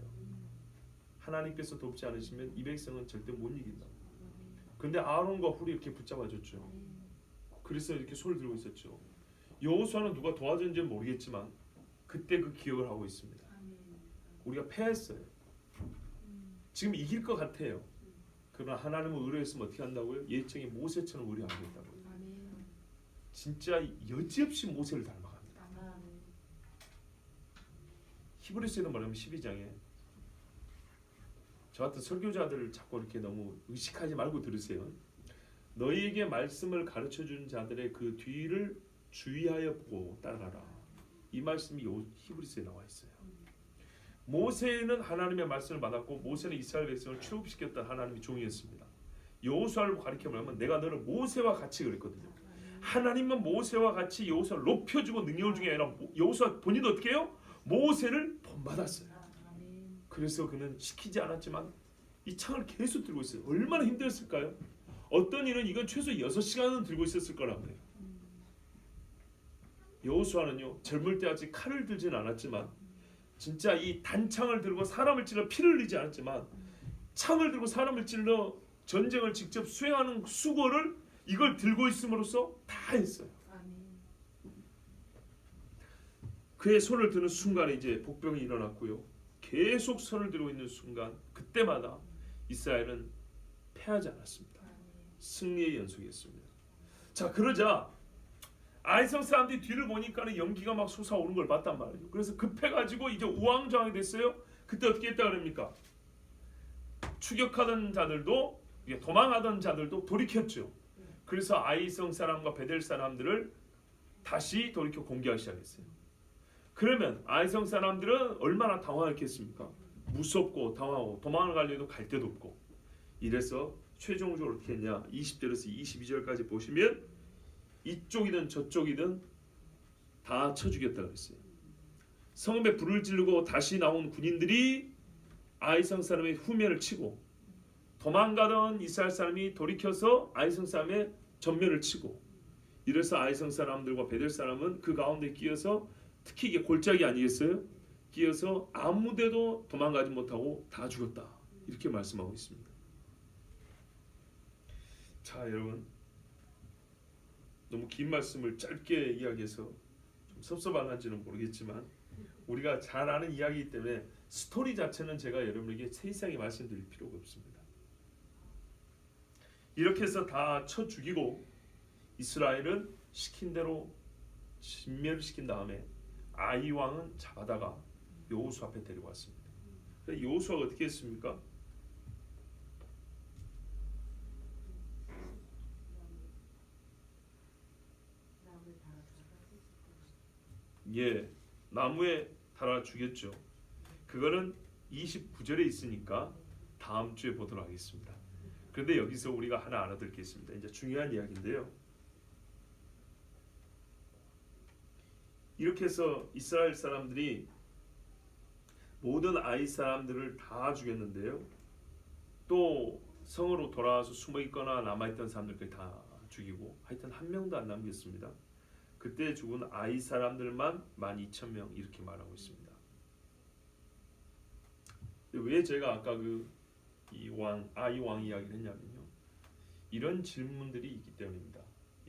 하나님께서 돕지 않으시면 이 백성은 절대 못 이긴다. 근데 아론과 훌이 이렇게 붙잡아줬죠. 그래서 이렇게 손을 들고 있었죠. 여호수아는 누가 도와줬는지는 모르겠지만 그때 그 기억을 하고 있습니다. 우리가 패했어요. 지금 이길 것 같아요. 그러나 하나님은 의뢰했으면 어떻게 한다고요? 예정에 모세처럼 의뢰하겠다고요. 진짜 여지없이 모세를 닮아갑니다. 히브리서에도 말하면 12장에 저 같은 설교자들을 자꾸 이렇게 너무 의식하지 말고 들으세요. 너희에게 말씀을 가르쳐주는 자들의 그 뒤를 주의하여 보고 따라가라. 이 말씀이 히브리서에 나와 있어요. 모세는 하나님의 말씀을 받았고 모세는 이스라엘 백성을 출애굽시켰던 하나님의 종이었습니다. 여호수아를 가리켜 말하면 내가 너를 모세와 같이 그랬거든요. 하나님은 모세와 같이 여호수아를 높여주고 능력을 중에 아니라 여호수아 본인도 어떻게 해요? 모세를 본받았어요. 그래서 그는 시키지 않았지만 이 창을 계속 들고 있어요. 얼마나 힘들었을까요? 어떤 일은 이건 최소 6시간은 들고 있었을 거라고 해요. 여호수아는요 젊을 때 아직 칼을 들지는 않았지만 진짜 이 단창을 들고 사람을 찔러 피를 흘리지 않았지만 창을 들고 사람을 찔러 전쟁을 직접 수행하는 수고를 이걸 들고 있음으로써 다 했어요. 그의 손을 드는 순간에 이제 복병이 일어났고요. 계속 손을 들고 있는 순간 그때마다 이스라엘은 패하지 않았습니다. 승리의 연속이었습니다. 자, 그러자 아이성 사람들이 뒤를 보니까는 연기가 막 솟아오르는 걸 봤단 말이에요. 그래서 급해가지고 이제 우왕좌왕이 됐어요. 그때 어떻게 했다 그럽니까? 추격하던 자들도 도망하던 자들도 돌이켰죠. 그래서 아이성 사람과 베델 사람들을 다시 돌이켜 공격하기 시작했어요. 그러면 아이성 사람들은 얼마나 당황했겠습니까? 무섭고 당황하고 도망을 가려도 갈 데도 없고 이래서 최종적으로 어떻게 했냐? 20절에서 22절까지 보시면 이쪽이든 저쪽이든 다 쳐 죽였다고 했어요. 성읍에 불을 지르고 다시 나온 군인들이 아이성 사람의 후면을 치고 도망가던 이스라엘 사람이 돌이켜서 아이성 사람의 전면을 치고 이래서 아이성 사람들과 베델 사람은 그 가운데 끼어서 특히 이게 골짜기 아니겠어요? 끼어서 아무데도 도망가지 못하고 다 죽었다. 이렇게 말씀하고 있습니다. 자, 여러분 너무 긴 말씀을 짧게 이야기해서 좀 섭섭한지는 모르겠지만 우리가 잘 아는 이야기이기 때문에 스토리 자체는 제가 여러분에게 세세하게 말씀드릴 필요가 없습니다. 이렇게 해서 다 쳐 죽이고 이스라엘은 시킨 대로 진멸을 시킨 다음에 아이 왕은 잡아다가 여호수아 앞에 데리고 왔습니다. 여호수아가 어떻게 했습니까? 예, 나무에 달아 죽였죠. 그거는 29절에 있으니까 다음 주에 보도록 하겠습니다. 그런데 여기서 우리가 하나 알아둘 게 있습니다. 이제 중요한 이야기인데요. 이렇게 해서 이스라엘 사람들이 모든 아이 사람들을 다 죽였는데요. 또 성으로 돌아와서 숨어 있거나 남아 있던 사람들까지 다 죽이고 하여튼 한 명도 안 남겼습니다. 그때 죽은 아이 사람들만 12,000명 이렇게 말하고 있습니다. 왜 제가 아까 아이 왕 이야기를 했냐면요. 이런 질문들이 있기 때문입니다.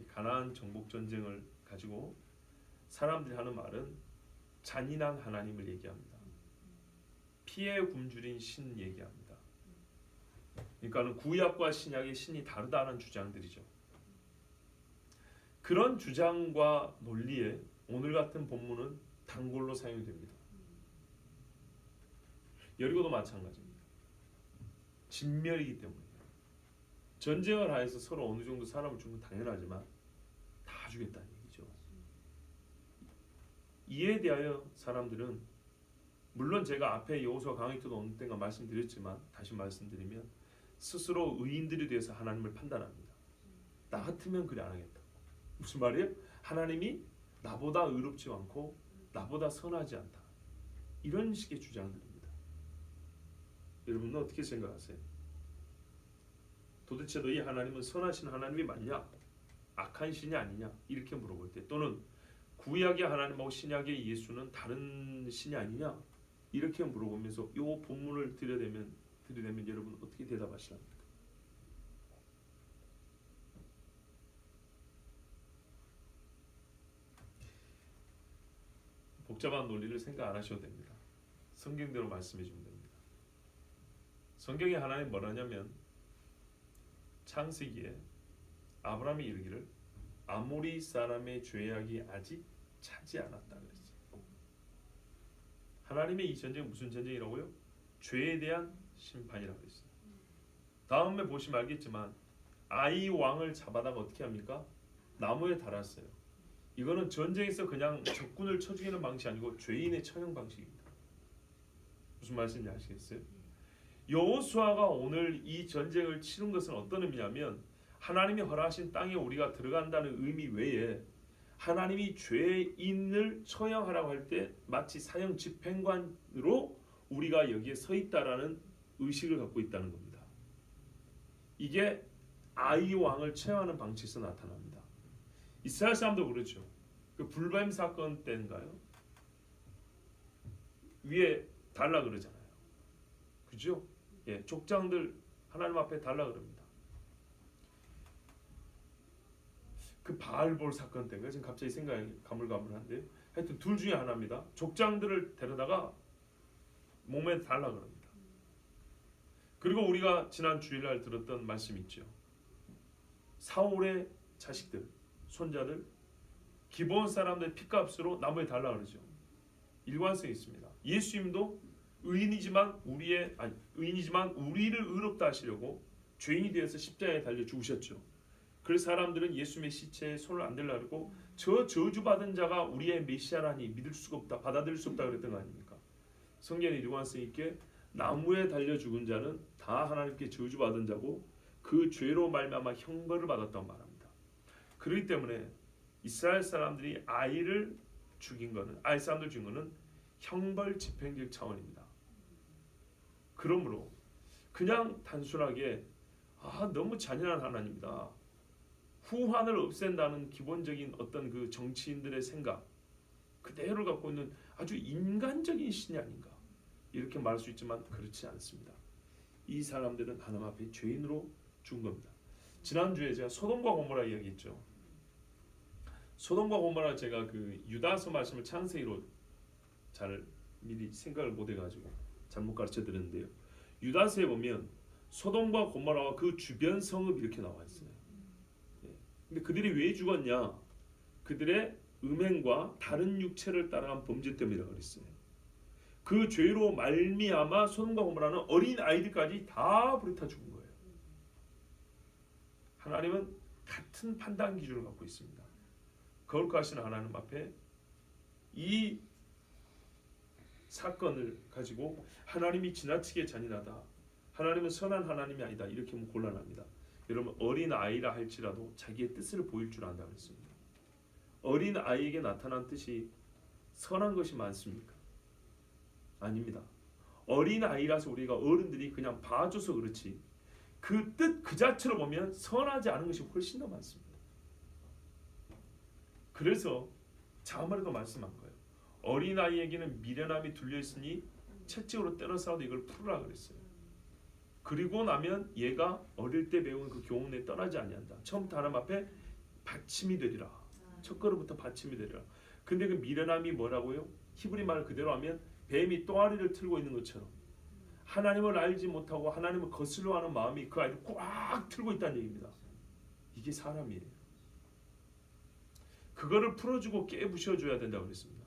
가나안 정복 전쟁을 가지고 사람들이 하는 말은 잔인한 하나님을 얘기합니다. 피해 굶주린 신 얘기합니다. 그러니까는 구약과 신약의 신이 다르다는 주장들이죠. 그런 주장과 논리에 오늘 같은 본문은 단골로 사용이 됩니다. 여리고도 마찬가지입니다. 진멸이기 때문에 전쟁을 하여서 서로 어느 정도 사람을 죽는 건 당연하지만 다 죽였다는 얘기죠. 이에 대하여 사람들은 물론 제가 앞에 여호수아 강의 때도 어느 때가 말씀드렸지만 다시 말씀드리면 스스로 의인들이 되어서 하나님을 판단합니다. 나 같으면 그래 안 하겠다. 무슨 말이에요? 하나님이 나보다 의롭지 않고 나보다 선하지 않다. 이런 식의 주장들입니다. 여러분은 어떻게 생각하세요? 도대체 너희 하나님은 선하신 하나님이 맞냐? 악한 신이 아니냐? 이렇게 물어볼 때 또는 구약의 하나님하고 신약의 예수는 다른 신이 아니냐? 이렇게 물어보면서 이 본문을 들여대면 여러분 어떻게 대답하시랍니까? 복잡한 논리를 생각 안 하셔도 됩니다. 성경대로 말씀해 주면 됩니다. 성경의 하나님 뭐라냐면 창세기에 아브라함이 이르기를 아모리 사람의 죄악이 아직 차지 않았다 그랬어요. 하나님의 이 전쟁은 무슨 전쟁이라고요? 죄에 대한 심판이라고 했어요. 다음에 보시면 알겠지만 아이 왕을 잡아다가 어떻게 합니까? 나무에 달았어요. 이거는 전쟁에서 그냥 적군을 쳐 죽이는 방식이 아니고 죄인의 처형 방식입니다. 무슨 말씀인지 아시겠어요? 여호수아가 오늘 이 전쟁을 치른 것은 어떤 의미냐면 하나님이 허락하신 땅에 우리가 들어간다는 의미 외에 하나님이 죄인을 처형하라고 할 때 마치 사형 집행관으로 우리가 여기에 서 있다라는 의식을 갖고 있다는 겁니다. 이게 아이 왕을 처형하는 방식에서 나타납니다. 이스라엘 사람도 그렇죠. 그 불뱀 사건 때인가요? 위에 달라 그러잖아요. 그죠? 예, 족장들 하나님 앞에 달라 그럽니다. 그 바알볼 사건 때인가? 지금 갑자기 생각이 가물가물한데 하여튼 둘 중에 하나입니다. 족장들을 데려다가 몸에 달라 그럽니다. 그리고 우리가 지난 주일날 들었던 말씀 있죠. 사울의 자식들, 손자들, 기본 사람들의 피값으로 나무에 달라 그러죠. 일관성이 있습니다. 예수님도 의인이지만 우리를 의롭다 하시려고 죄인이 되어서 십자가에 달려 죽으셨죠. 그래서 사람들은 예수님의 시체에 손을 안 대려고 하고 저 저주받은 자가 우리의 메시아라니 믿을 수가 없다, 받아들일 수 없다 그랬던 거 아닙니까? 성경의 일관성 있게 나무에 달려 죽은 자는 다 하나님께 저주받은 자고 그 죄로 말미암아 형벌을 받았다고 말합니다. 그렇기 때문에 이스라엘 사람들이 아이 사람들 죽인 거는 형벌 집행적 차원입니다. 그러므로 그냥 단순하게 너무 잔인한 하나님이다, 후환을 없앤다는 기본적인 어떤 그 정치인들의 생각 그대로 갖고 있는 아주 인간적인 신이 아닌가 이렇게 말할 수 있지만 그렇지 않습니다. 이 사람들은 하나님 앞에 죄인으로 죽은 겁니다. 지난주에 제가 소돔과 고모라 이야기했죠. 소돔과 고모라 제가 그 유다서 말씀을 창세기로 잘 미리 생각을 못 해가지고 잘못 가르쳐 드렸는데요. 유다서에 보면 소돔과 고모라와 그 주변 성읍 이렇게 나와 있어요. 근데 그들이 왜 죽었냐? 그들의 음행과 다른 육체를 따라간 범죄 때문이라고 그랬어요. 그 죄로 말미암아 소돔과 고모라는 어린 아이들까지 다 불에 타 죽은 거예요. 하나님은 같은 판단 기준을 갖고 있습니다. 거룩하신 하나님 앞에 이 사건을 가지고 하나님이 지나치게 잔인하다, 하나님은 선한 하나님이 아니다, 이렇게 하면 곤란합니다. 여러분, 어린 아이라 할지라도 자기의 뜻을 보일 줄 안다 그랬습니다. 어린 아이에게 나타난 뜻이 선한 것이 많습니까? 아닙니다. 어린 아이라서 우리가 어른들이 그냥 봐줘서 그렇지 그 뜻 그 자체로 보면 선하지 않은 것이 훨씬 더 많습니다. 그래서 자말에도 말씀한 거예요. 어린 아이에게는 미련함이 둘려 있으니 채찍으로 때려싸도 이걸 풀으라 그랬어요. 그리고 나면 얘가 어릴 때 배운 그 교훈에 떠나지 아니한다. 처음부터 하나님 앞에 받침이 되리라. 첫 걸음부터 받침이 되리라. 근데 그 미련함이 뭐라고요? 히브리 말 그대로 하면 뱀이 또아리를 틀고 있는 것처럼 하나님을 알지 못하고 하나님을 거슬러 하는 마음이 그 아이를 꽉 틀고 있다는 얘기입니다. 이게 사람이에요. 그거를 풀어주고 깨부셔줘야 된다고 그랬습니다.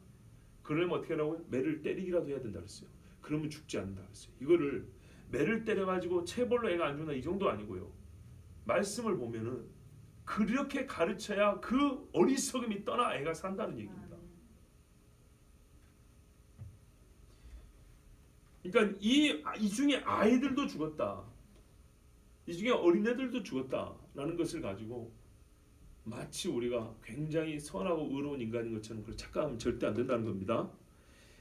그러면 어떻게 하라고요? 매를 때리기라도 해야 된다고 그랬어요. 그러면 죽지 않는다고 그랬어요. 이거를 매를 때려가지고 체벌로 애가 안 죽는다 이 정도 아니고요. 말씀을 보면은 그렇게 가르쳐야 그 어리석음이 떠나 애가 산다는 얘기입니다. 그러니까 이 중에 아이들도 죽었다, 이 중에 어린애들도 죽었다라는 것을 가지고 마치 우리가 굉장히 선하고 의로운 인간인 것처럼 그렇게 착각하면 절대 안 된다는 겁니다.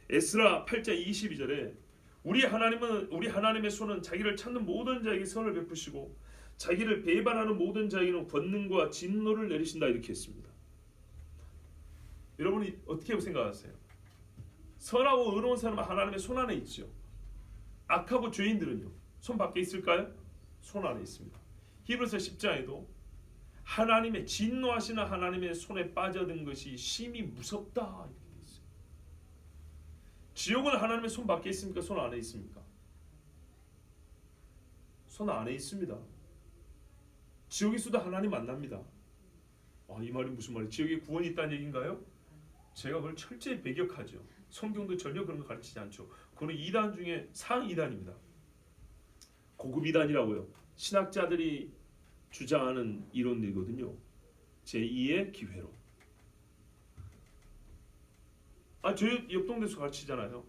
에스라 8장 22절에 우리 하나님의 손은 자기를 찾는 모든 자에게 선을 베푸시고 자기를 배반하는 모든 자에게는 권능과 진노를 내리신다, 이렇게 했습니다. 여러분이 어떻게 생각하세요? 선하고 의로운 사람은 하나님의 손 안에 있죠. 악하고 죄인들은요, 손 밖에 있을까요? 손 안에 있습니다. 히브리서 10장에도 하나님의 진노하시는 하나님의 손에 빠져든 것이 심히 무섭다, 이렇게 되어 있어요. 지옥은 하나님의 손 밖에 있습니까? 손 안에 있습니까? 손 안에 있습니다. 지옥에서도 하나님 만납니다. 이 말이 무슨 말이에요? 지옥에 구원이 있다는 얘기인가요? 제가 그걸 철저히 배격하죠. 성경도 전혀 그런 거 가르치지 않죠. 그거는 2단 중에 상 2단입니다. 고급 2단이라고요. 신학자들이 주장하는 이론이거든요. 제2의 기회로. 저희 옆 동네에서 가르치잖아요.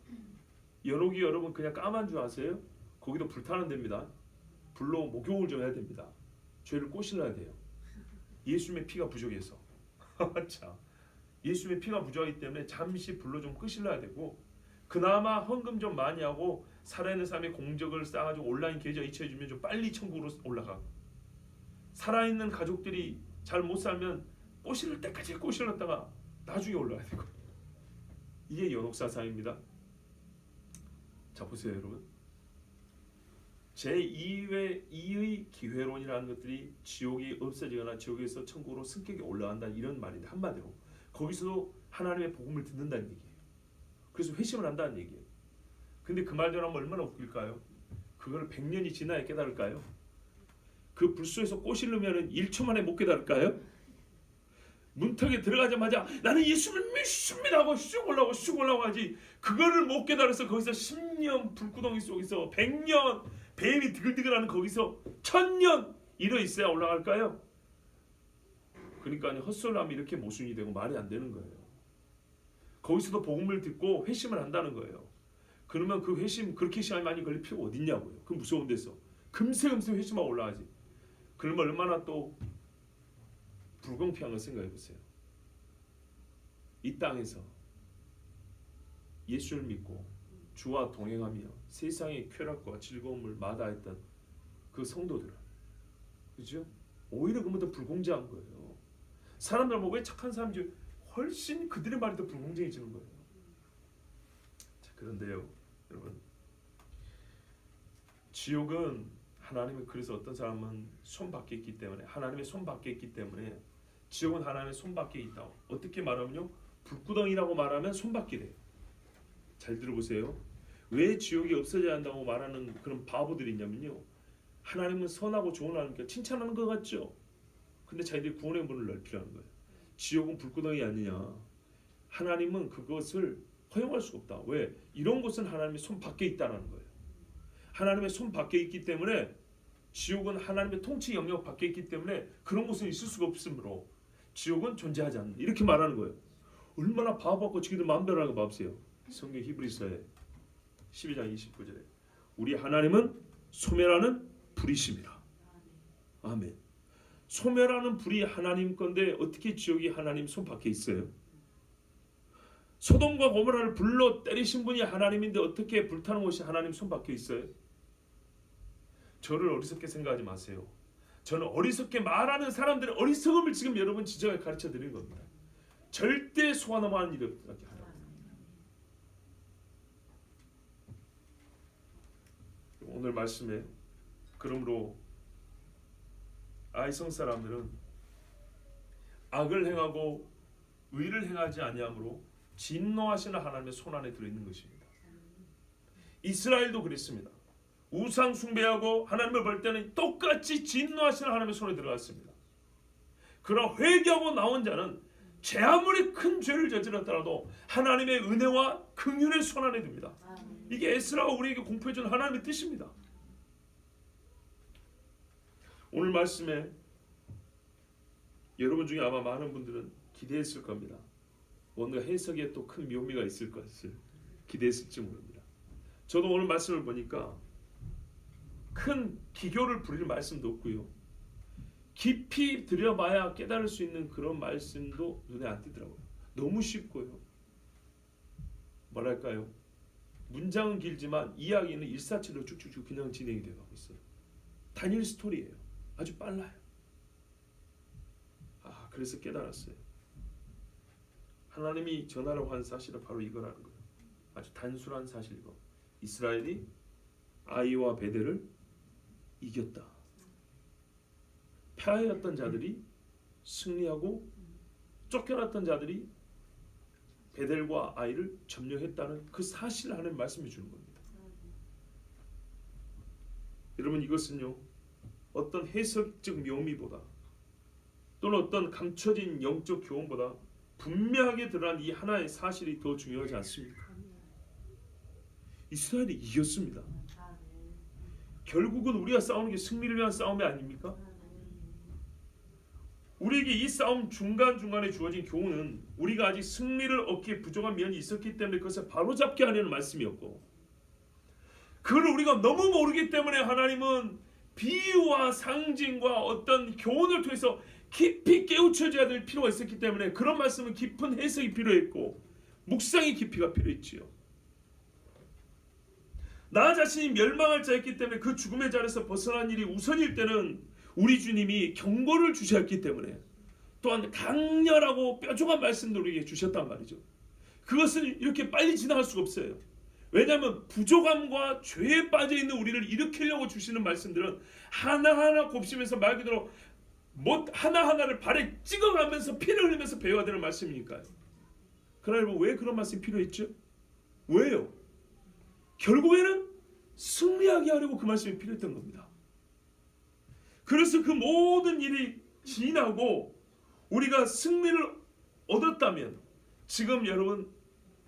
연옥이 여러분 그냥 까만 줄 아세요? 거기도 불타는 데입니다. 불로 목욕을 좀 해야 됩니다. 죄를 꼬실러야 돼요. 예수님의 피가 부족해서. 자, 예수님의 피가 부족하기 때문에 잠시 불로 좀 끄실러야 되고, 그나마 헌금 좀 많이 하고 살아있는 사람의 공적을 쌓아가지고 온라인 계좌 이체해주면 좀 빨리 천국으로 올라가고, 살아있는 가족들이 잘 못 살면 꼬실릴 때까지 꼬실렀다가 나중에 올라가야 되고, 이게 연옥사상입니다. 자, 보세요 여러분. 제2의 기회론이라는 것들이 지옥이 없어지거나 지옥에서 천국으로 승격이 올라간다, 이런 말인데, 한마디로 거기서도 하나님의 복음을 듣는다는 얘기예요. 그래서 회심을 한다는 얘기예요. 근데 그 말대로 하면 얼마나 웃길까요? 그걸 100년이 지나야 깨달을까요? 그 불소에서 꼬실르면 1초 만에 못 깨달을까요? 문턱에 들어가자마자 나는 예수를 믿습니다 하고 쑥 올라오고 하지, 그거를 못 깨달아서 거기서 10년 불구덩이 속에서 100년 뱀이 드글드글하는 거기서 1000년 이러 있어야 올라갈까요? 그러니까 헛소리하면 이렇게 모순이 되고 말이 안 되는 거예요. 거기서도 복음을 듣고 회심을 한다는 거예요. 그러면 그 회심, 그렇게 시간이 많이 걸릴 필요가 어딨냐고요. 그 무서운 데서 금세 회심하고 올라가지. 그러면 얼마나 또 불공평한 걸 생각해 보세요. 이 땅에서 예수를 믿고 주와 동행하며 세상의 쾌락과 즐거움을 마다했던 그 성도들은, 그죠? 오히려 그보다 불공정한 거예요. 사람들 왜 착한 사람인지 훨씬 그들의 말이 더 불공정해지는 거예요. 자, 그런데요 여러분, 지옥은 하나님의, 그래서 어떤 사람은 손 밖에 있기 때문에, 하나님의 손 밖에 있기 때문에 지옥은 하나님의 손 밖에 있다. 어떻게 말하면요, 불구덩이라고 말하면 손 밖에 돼요. 잘 들어보세요. 왜 지옥이 없어져야 한다고 말하는 그런 바보들이 있냐면요, 하나님은 선하고 좋은 하나님이니까 칭찬하는 것 같죠. 근데 자기들이 구원의 문을 넓히라는 거예요. 지옥은 불구덩이 아니냐, 하나님은 그것을 허용할 수가 없다. 왜? 이런 것은 하나님의 손 밖에 있다는 거예요. 하나님의 손 밖에 있기 때문에, 지옥은 하나님의 통치 영역 밖에 있기 때문에 그런 곳은 있을 수가 없으므로 지옥은 존재하지 않는다. 이렇게 말하는 거예요. 얼마나 바보같고 지기들 마음대로 하는 거 봐보세요. 성경 히브리서에 12장 29절에 우리 하나님은 소멸하는 불이심이라. 아멘. 소멸하는 불이 하나님 건데 어떻게 지옥이 하나님 손 밖에 있어요? 소돔과 고모라를 불로 때리신 분이 하나님인데 어떻게 불타는 곳이 하나님 손 밖에 있어요? 저를 어리석게 생각하지 마세요. 저는 어리석게 말하는 사람들의 어리석음을 지금 여러분 지적하게 가르쳐 드리는 겁니다. 절대 속아 넘어가는 일이 없게 하라. 오늘 말씀에 그러므로 아이성 사람들은 악을 행하고 의를 행하지 아니하므로 진노하시는 하나님의 손 안에 들어있는 것입니다. 이스라엘도 그랬습니다. 우상 숭배하고 하나님을 볼 때는 똑같이 진노하시는 하나님의 손에 들어갔습니다. 그러나 회개하고 나온 자는 제 아무리 큰 죄를 저질렀더라도 하나님의 은혜와 긍휼의 손 안에 듭니다. 이게 에스라가 우리에게 공포해준 하나님의 뜻입니다. 오늘 말씀에 여러분 중에 아마 많은 분들은 기대했을 겁니다. 뭔가 해석에 또 큰 묘미가 있을 것을 기대했을지 모릅니다. 저도 오늘 말씀을 보니까 큰 기교를 부릴 말씀도 없고요. 깊이 들여봐야 깨달을 수 있는 그런 말씀도 눈에 안 띄더라고요. 너무 쉽고요. 뭐랄까요? 문장은 길지만 이야기는 일사천리로 쭉쭉쭉 그냥 진행이 되어가고 있어요. 단일 스토리예요. 아주 빨라요. 그래서 깨달았어요. 하나님이 전하라고 한 사실은 바로 이거라는 거예요. 아주 단순한 사실이고 이스라엘이 아이와 베델을 이겼다. 패하였던 자들이 승리하고 쫓겨났던 자들이 베델과 아이를 점령했다는 그 사실을 하나님 말씀해 주는 겁니다. 여러분 이것은요 어떤 해석적 묘미보다 또는 어떤 감춰진 영적 교훈보다 분명하게 드러난 이 하나의 사실이 더 중요하지 않습니까? 이스라엘이 이겼습니다. 결국은 우리가 싸우는 게 승리를 위한 싸움이 아닙니까? 우리에게 이 싸움 중간중간에 주어진 교훈은 우리가 아직 승리를 얻기에 부족한 면이 있었기 때문에 그것을 바로잡게 하려는 말씀이었고, 그걸 우리가 너무 모르기 때문에 하나님은 비유와 상징과 어떤 교훈을 통해서 깊이 깨우쳐져야 될 필요가 있었기 때문에 그런 말씀은 깊은 해석이 필요했고 묵상의 깊이가 필요했지요. 나 자신이 멸망할 자였기 때문에 그 죽음의 자리에서 벗어난 일이 우선일 때는 우리 주님이 경고를 주셨기 때문에 또한 강렬하고 뾰족한 말씀도 우리에게 주셨단 말이죠. 그것은 이렇게 빨리 지나갈 수가 없어요. 왜냐하면 부족함과 죄에 빠져있는 우리를 일으키려고 주시는 말씀들은 하나하나 곱씹으면서 말 그대로 못 하나하나를 발에 찍어가면서 피를 흘리면서 배워야 되는 말씀이니까요. 그러나 여러분 왜 그런 말씀이 필요했죠? 왜요? 결국에는 승리하게 하려고 그 말씀이 필요했던 겁니다. 그래서 그 모든 일이 지나고 우리가 승리를 얻었다면 지금 여러분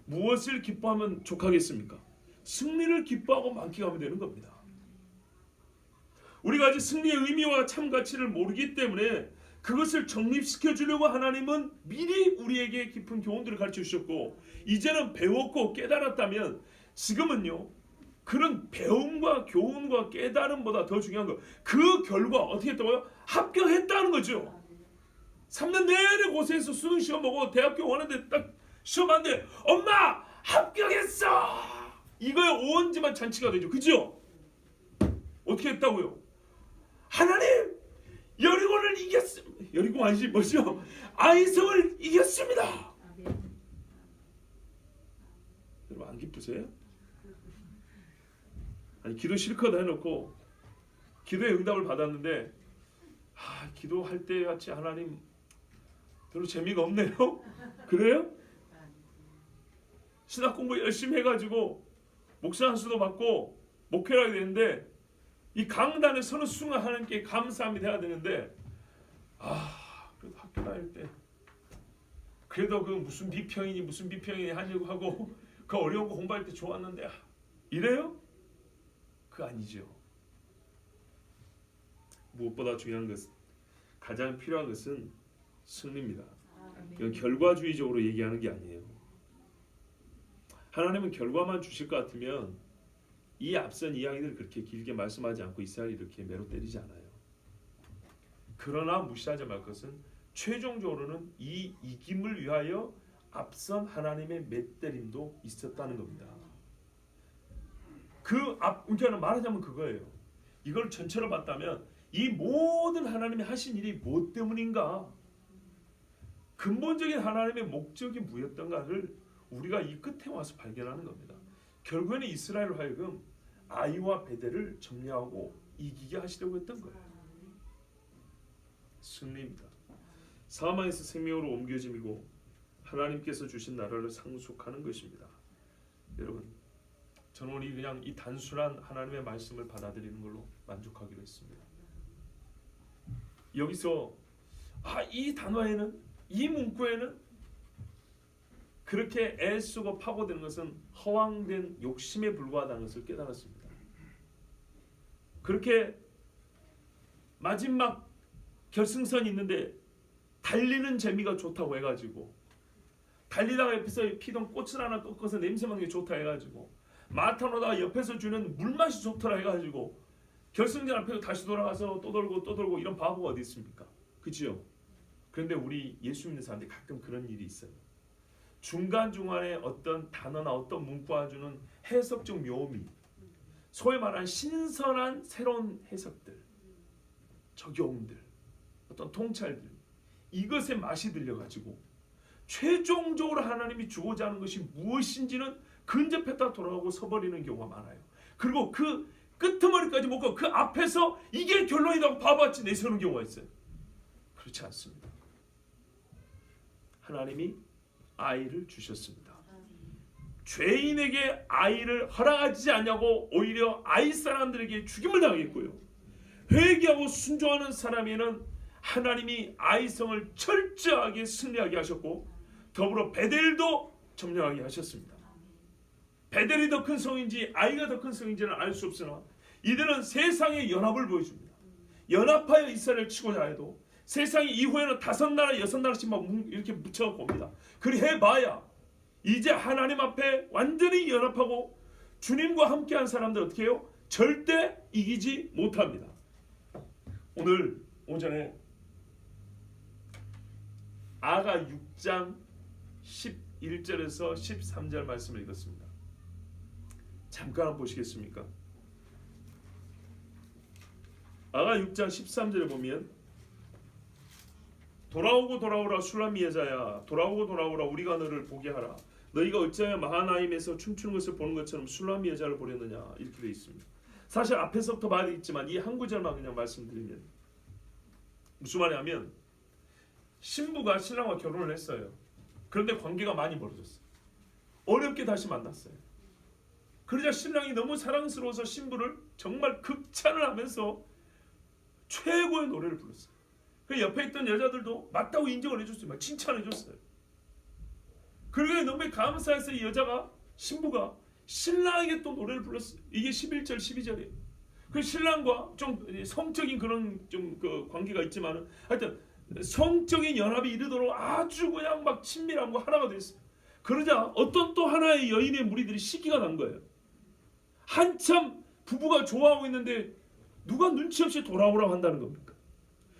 무엇을 기뻐하면 족하겠습니까? 승리를 기뻐하고 만끽하면 되는 겁니다. 우리가 아직 승리의 의미와 참 가치를 모르기 때문에 그것을 정립시켜 주려고 하나님은 미리 우리에게 깊은 교훈들을 가르쳐 주셨고, 이제는 배웠고 깨달았다면 지금은요 그런 배움과 교훈과 깨달음보다 더 중요한 거, 그 결과 어떻게 했다고요? 합격했다는 거죠. 3년 내내 고생해서 수능 시험 보고 대학교 원하는데 딱 시험 하는데 엄마 합격했어! 이거에 온 집안 잔치가 되죠. 그죠? 어떻게 했다고요? 하나님 여리고를 이겼습니다. 여리고 아니지 뭐죠? 아이성을 이겼습니다. 여러분 안 기쁘세요? 아니 기도 실컷 해놓고 기도의 응답을 받았는데 기도할 때 같이 하나님 별로 재미가 없네요. 그래요? 신학 공부 열심히 해가지고 목사 한 수도 받고 목회를 하게 되는데 이 강단에 서는 순간 하나님께 감사함이 돼야 되는데 그래도 학교 다닐 때 그래도 그 무슨 비평이니 하고 그 어려운 거 공부할 때 좋았는데 이래요? 그거 아니죠. 무엇보다 중요한 것은, 가장 필요한 것은 승리입니다. 이건 결과주의적으로 얘기하는 게 아니에요. 하나님은 결과만 주실 것 같으면 이 앞선 이야기들 그렇게 길게 말씀하지 않고 이스라엘이 이렇게 매로 때리지 않아요. 그러나 무시하지 말 것은 최종적으로는 이 이김을 위하여 앞선 하나님의 맷때림도 있었다는 겁니다. 그러니까 말하자면 그거예요. 이걸 전체로 봤다면 이 모든 하나님이 하신 일이 무엇 때문인가? 근본적인 하나님의 목적이 무엇이었던가를 우리가 이 끝에 와서 발견하는 겁니다. 결국에는 이스라엘로 하여금 아이와 베델을 점령하고 이기게 하시려고 했던 거예요. 승리입니다. 사망에서 생명으로 옮겨짐이고 하나님께서 주신 나라를 상속하는 것입니다. 여러분, 저는 오늘 그냥 이 단순한 하나님의 말씀을 받아들이는 걸로 만족하기로 했습니다. 여기서 이 단어에는, 이 문구에는 그렇게 애쓰고 파고드는 것은 허황된 욕심에 불과하다는 것을 깨달았습니다. 그렇게 마지막 결승선이 있는데 달리는 재미가 좋다고 해가지고, 달리다가 옆에서 피던 꽃을 하나 꺾어서 냄새 맡는 게 좋다 해가지고, 마라톤하다가 옆에서 주는 물맛이 좋더라 해가지고 결승전 앞에서 다시 돌아가서 또 돌고 이런 바보가 어디 있습니까? 그렇죠? 그런데 우리 예수 믿는 사람들이 가끔 그런 일이 있어요. 중간중간에 어떤 단어나 어떤 문구가 주는 해석적 묘미, 소위 말하는 신선한 새로운 해석들, 적용들, 어떤 통찰들, 이것에 맛이 들려가지고 최종적으로 하나님이 주고자 하는 것이 무엇인지는 근접했다 돌아가고 서버리는 경우가 많아요. 그리고 그 끄트머리까지 못 가고 그 앞에서 이게 결론이라고 바보같이 내세우는 경우가 있어요. 그렇지 않습니다. 하나님이 아이를 주셨습니다. 죄인에게 아이를 허락하지 않냐고 오히려 아이 사람들에게 죽임을 당했고요. 회개하고 순종하는 사람에는 하나님이 아이성을 철저하게 승리하게 하셨고, 더불어 베델도 점령하게 하셨습니다. 베델이 더 큰 성인지 아이가 더 큰 성인지는 알 수 없으나 이들은 세상의 연합을 보여줍니다. 연합하여 이스라엘을 치고자 해도 세상이 이후에는 5나라 6나라씩 막 이렇게 묻혀갖고 옵니다. 그리 해봐야 이제 하나님 앞에 완전히 연합하고 주님과 함께한 사람들 어떻게 해요? 절대 이기지 못합니다. 오늘 오전에 아가 6장 11절에서 13절 말씀을 읽었습니다. 잠깐 한번 보시겠습니까? 아가 6장 13절에 보면, 돌아오라 술람미 여자야, 돌아오라 우리가 너를 보게 하라. 너희가 어찌하여 마하나임에서 춤추는 것을 보는 것처럼 술람미 여자를 보려느냐, 이렇게 되어 있습니다. 사실 앞에서부터 말이 있지만 이 한 구절만 그냥 말씀드리면 무슨 말이냐면, 신부가 신랑과 결혼을 했어요. 그런데 관계가 많이 멀어졌어요. 어렵게 다시 만났어요. 그러자 신랑이 너무 사랑스러워서 신부를 정말 극찬을 하면서 최고의 노래를 불렀어요. 그 옆에 있던 여자들도 맞다고 인정을 해줬어요. 막 칭찬해줬어요. 그러게 너무 감사해서 이 여자가, 신부가 신랑에게 또 노래를 불렀어요. 이게 11절 12절이에요. 그 신랑과 좀 성적인 그런 좀 그 관계가 있지만은 하여튼 성적인 연합이 이르도록 아주 그냥 막 친밀함과 하나가 됐어요. 그러자 어떤 또 하나의 여인의 무리들이 시기가 난 거예요. 한참 부부가 좋아하고 있는데 누가 눈치 없이 돌아오라고 한다는 겁니까?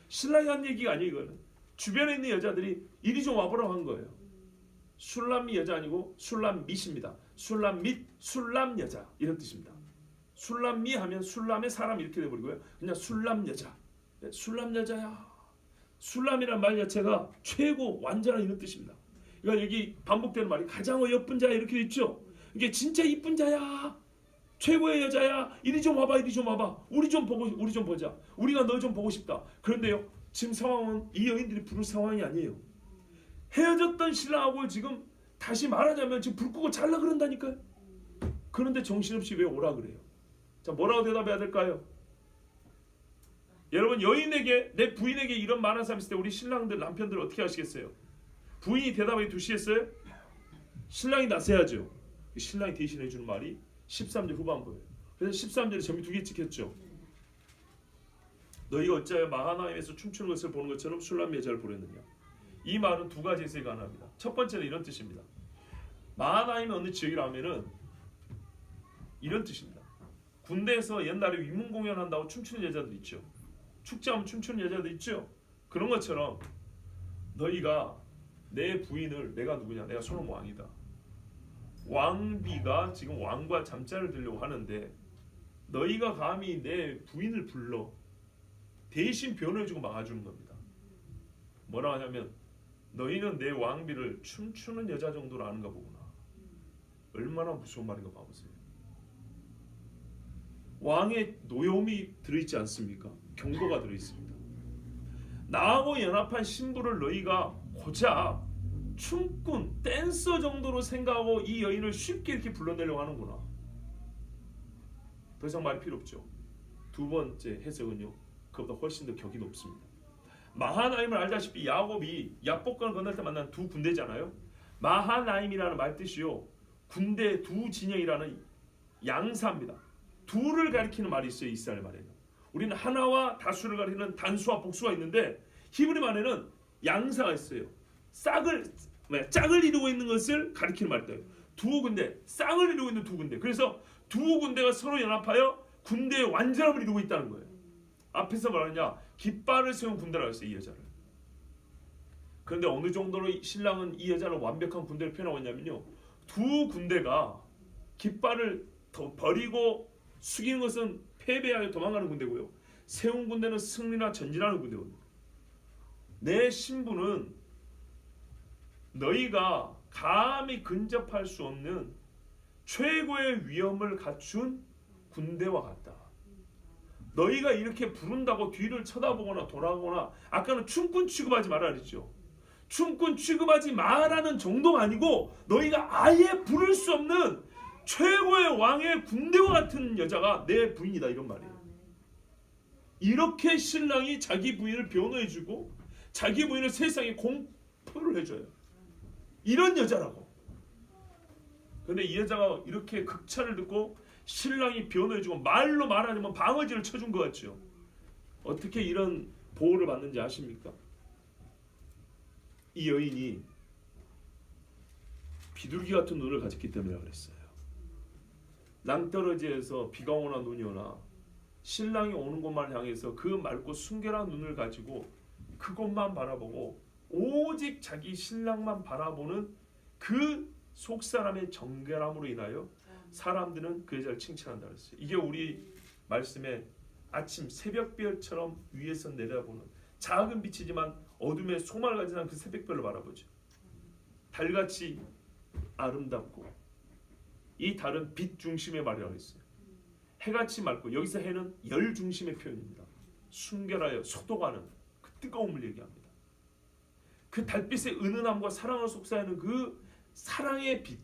신랑이 한 얘기가 아니에요. 이거는 주변에 있는 여자들이 이리 좀 와보라고 한 거예요. 술람미 여자 아니고 술람밋입니다. 술람밋, 술람 여자 이런 뜻입니다. 술람미 하면 술람의 사람 이렇게 돼버리고요. 그냥 술람 여자, 술람 여자야. 술람이란 말 자체가 최고, 완전한 이런 뜻입니다. 그러니까 여기 반복되는 말이 가장 예쁜 자야 이렇게 있죠. 이게 진짜 이쁜 자야, 최고의 여자야, 이리 좀 와봐, 이리 좀 와봐, 우리 좀 보자, 우리가 너 좀 보고 싶다. 그런데요, 지금 상황은 이 여인들이 부를 상황이 아니에요. 헤어졌던 신랑하고 지금 다시 말하자면 지금 불 끄고 잘라 그런다니까요. 그런데 정신없이 왜 오라 그래요? 자, 뭐라고 대답해야 될까요? 여러분, 여인에게, 내 부인에게 이런 말한 사람 있을 때 우리 신랑들, 남편들 어떻게 하시겠어요? 부인이 대답하기 두시했어요? 신랑이 나서야죠. 신랑이 대신해 주는 말이 13절 후반부예요. 그래서 13절에 점이 두 개 찍혔죠. 너희가 어찌하여 마하나임에서 춤추는 것을 보는 것처럼 술람 여자를 보렸느냐. 이 말은 두 가지 해석이 가능합니다. 첫 번째는 이런 뜻입니다. 마하나임은 어느 지역이라면은 이런 뜻입니다. 군대에서 옛날에 위문 공연한다고 춤추는 여자들 있죠. 축제하면 춤추는 여자들 있죠. 그런 것처럼 너희가 내 부인을, 내가 누구냐? 내가 솔로몬 왕이다. 왕비가 지금 왕과 잠자를 들려고 하는데 너희가 감히 내 부인을 불러 대신 변호해주고 막아주는 겁니다. 뭐라 하냐면 너희는 내 왕비를 춤추는 여자 정도로 아는가 보구나. 얼마나 무서운 말인가 봐보세요. 왕의 노여움이 들어있지 않습니까? 경고가 들어있습니다. 나하고 연합한 신부를 너희가 고작 춤꾼, 댄서 정도로 생각하고 이 여인을 쉽게 이렇게 불러내려고 하는구나. 더 이상 말이 필요 없죠. 두 번째 해석은요, 그보다 훨씬 더 격이 높습니다. 마하나임을 알다시피 야곱이 야복강을 건널 때 만난 두 군대잖아요. 마하나임이라는 말 뜻이요, 군대 두 진영이라는 양사입니다. 둘을 가리키는 말이 있어요. 이스라엘 말에는 우리는 하나와 다수를 가리키는 단수와 복수가 있는데 히브리 말에는 양사가 있어요. 짝을 이루고 있는 것을 가리키는 말이에요. 두 군대, 쌍을 이루고 있는 두 군대. 그래서 두 군대가 서로 연합하여 군대의 완전함을 이루고 있다는 거예요. 앞에서 말하냐, 깃발을 세운 군대라고 했어요. 이 여자를. 그런데 어느 정도로 신랑은 이 여자를 완벽한 군대를 표현하고 있냐면요, 두 군대가 깃발을 더 버리고 숙이는 것은 패배하여 도망가는 군대고요, 세운 군대는 승리나 전진하는 군대거든요. 내 신부는 너희가 감히 근접할 수 없는 최고의 위엄을 갖춘 군대와 같다. 너희가 이렇게 부른다고 뒤를 쳐다보거나 돌아가거나, 아까는 춤꾼 취급하지 말라 그랬죠. 춤꾼 취급하지 말라는 정도가 아니고 너희가 아예 부를 수 없는 최고의 왕의 군대와 같은 여자가 내 부인이다, 이런 말이에요. 이렇게 신랑이 자기 부인을 변호해주고 자기 부인을 세상에 공표를 해줘요. 이런 여자라고. 그런데 이 여자가 이렇게 극찬을 듣고 신랑이 변호해주고 말로 말하자면 방어지를 쳐준 것 같죠. 어떻게 이런 보호를 받는지 아십니까? 이 여인이 비둘기 같은 눈을 가졌기 때문에 그랬어요. 낭떠러지에서 비가 오나 눈이 오나 신랑이 오는 곳만 향해서 그 맑고 순결한 눈을 가지고 그곳만 바라보고 오직 자기 신랑만 바라보는 그 속사람의 정결함으로 인하여 사람들은 그 여자를 칭찬한다 그랬어요. 이게 우리 말씀에 아침 새벽별처럼 위에서 내려보는 작은 빛이지만 어둠에 소망을 가진 그 새벽별을 바라보죠. 달같이 아름답고, 이 달은 빛 중심의 말이라고 했어요. 해같이 맑고, 여기서 해는 열 중심의 표현입니다. 순결하여 소독하는 그 뜨거움을 얘기합니다. 그 달빛의 은은함과 사랑을 속삭이는 그 사랑의 빛,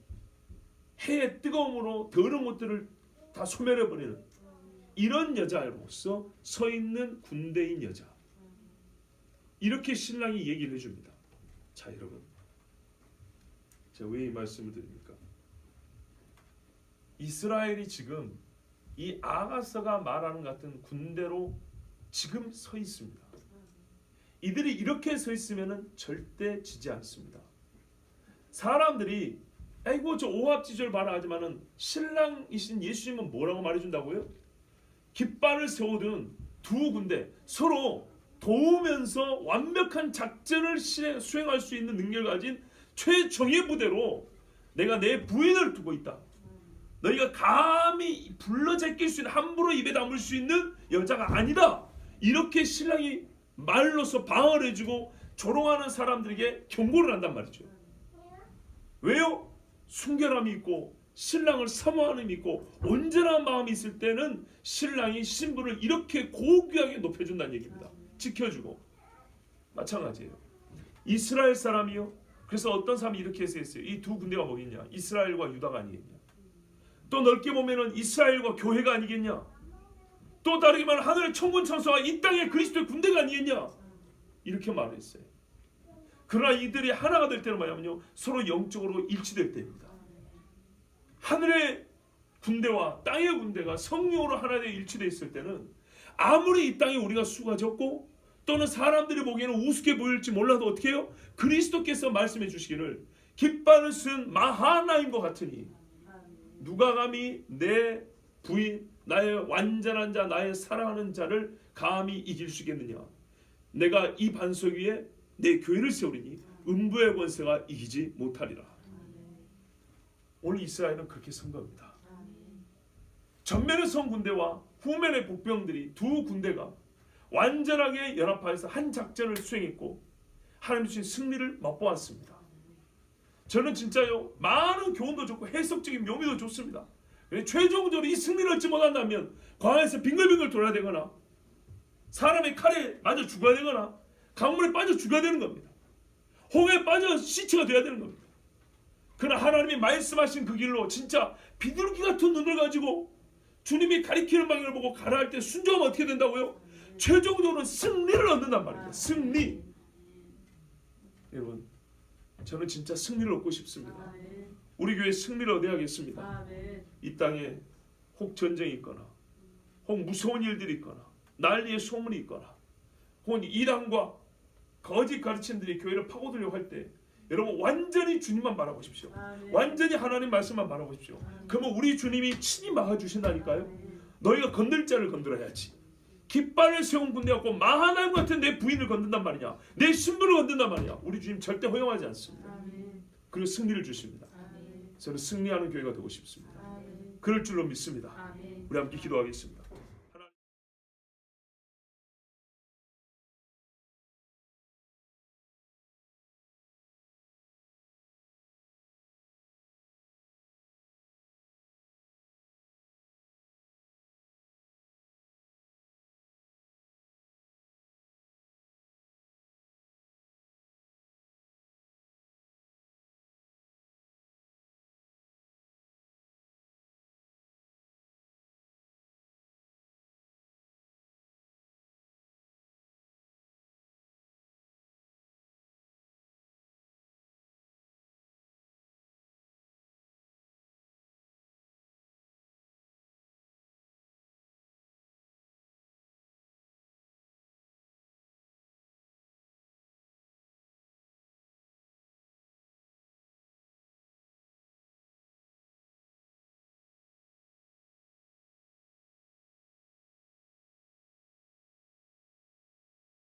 해의 뜨거움으로 더러운 것들을 다 소멸해버리는 이런 여자로서 서 있는 군대인 여자. 이렇게 신랑이 얘기를 해줍니다. 자, 여러분, 제가 왜 이 말씀을 드립니까? 이스라엘이 지금 이 아가서가 말하는 같은 군대로 지금 서 있습니다. 이들이 이렇게 서 있으면 절대 지지 않습니다. 사람들이 아이고 저 오합지졸 봐라 하지만은 신랑이신 예수님은 뭐라고 말해준다고요? 깃발을 세우던 두 군대 서로 도우면서 완벽한 작전을 수행할 수 있는 능력을 가진 최정예 부대로 내가 내 부인을 두고 있다. 너희가 감히 불러 제낄 수 있는, 함부로 입에 담을 수 있는 여자가 아니다. 이렇게 신랑이 말로서 방어를 해주고 조롱하는 사람들에게 경고를 한단 말이죠. 왜요? 순결함이 있고 신랑을 사모하는 힘이 있고 온전한 마음이 있을 때는 신랑이 신부를 이렇게 고귀하게 높여준다는 얘기입니다. 지켜주고. 마찬가지예요. 이스라엘 사람이요, 그래서 어떤 사람이 이렇게 해석했어요. 이 두 군대가 뭐겠냐? 이스라엘과 유다가 아니겠냐? 또 넓게 보면은 이스라엘과 교회가 아니겠냐? 또 다르게 말하면 하늘의 천군 천사와 이 땅의 그리스도의 군대가 아니겠냐? 이렇게 말했어요. 그러나 이들이 하나가 될 때는 뭐냐면요, 서로 영적으로 일치될 때입니다. 하늘의 군대와 땅의 군대가 성령으로 하나 되어 일치되어 있을 때는 아무리 이 땅에 우리가 수가 적고 또는 사람들이 보기에는 우습게 보일지 몰라도 어떻게 해요? 그리스도께서 말씀해 주시기를 깃발을 쓴 마하나임과 같으니 누가 감히 내 부인, 나의 완전한 자, 나의 사랑하는 자를 감히 이길 수 있겠느냐. 내가 이 반석 위에 내 교회를 세우리니 음부의 권세가 이기지 못하리라. 오늘 이스라엘은 그렇게 선거합니다. 전면의 성군대와 후면의 복병들이 두 군대가 완전하게 연합하여서 한 작전을 수행했고 하나님 주신 승리를 맛보았습니다. 저는 진짜요, 많은 교훈도 좋고 해석적인 묘미도 좋습니다. 최종적으로 이 승리를 얻지 못한다면 광야에서 빙글빙글 돌아야 되거나 사람의 칼에 맞아 죽어야 되거나 강물에 빠져 죽어야 되는 겁니다. 홍해에 빠져 시체가 되어야 되는 겁니다. 그러나 하나님이 말씀하신 그 길로 진짜 비둘기 같은 눈을 가지고 주님이 가리키는 방향을 보고 가라 할 때 순종하면 어떻게 된다고요? 최종적으로는 승리를 얻는단 말입니다. 승리. 여러분, 저는 진짜 승리를 얻고 싶습니다. 우리 교회 승리를 얻어야겠습니다. 이 땅에 혹 전쟁이 있거나 혹 무서운 일들이 있거나 난리의 소문이 있거나 혹은 이단과 거짓 가르침들이 교회를 파고들려고 할 때 여러분 완전히 주님만 바라보십시오. 완전히 하나님 말씀만 바라보십시오. 그러면 우리 주님이 친히 막아주신다니까요. 너희가 건들 자를 건드려야지. 깃발을 세운 군대 갖고 마하나임 같은 내 부인을 건든단 말이냐, 내 신부를 건든단 말이냐. 우리 주님 절대 허용하지 않습니다. 그리고 승리를 주십니다. 저는 승리하는 교회가 되고 싶습니다. 그럴 줄로 믿습니다. 우리 함께 기도하겠습니다.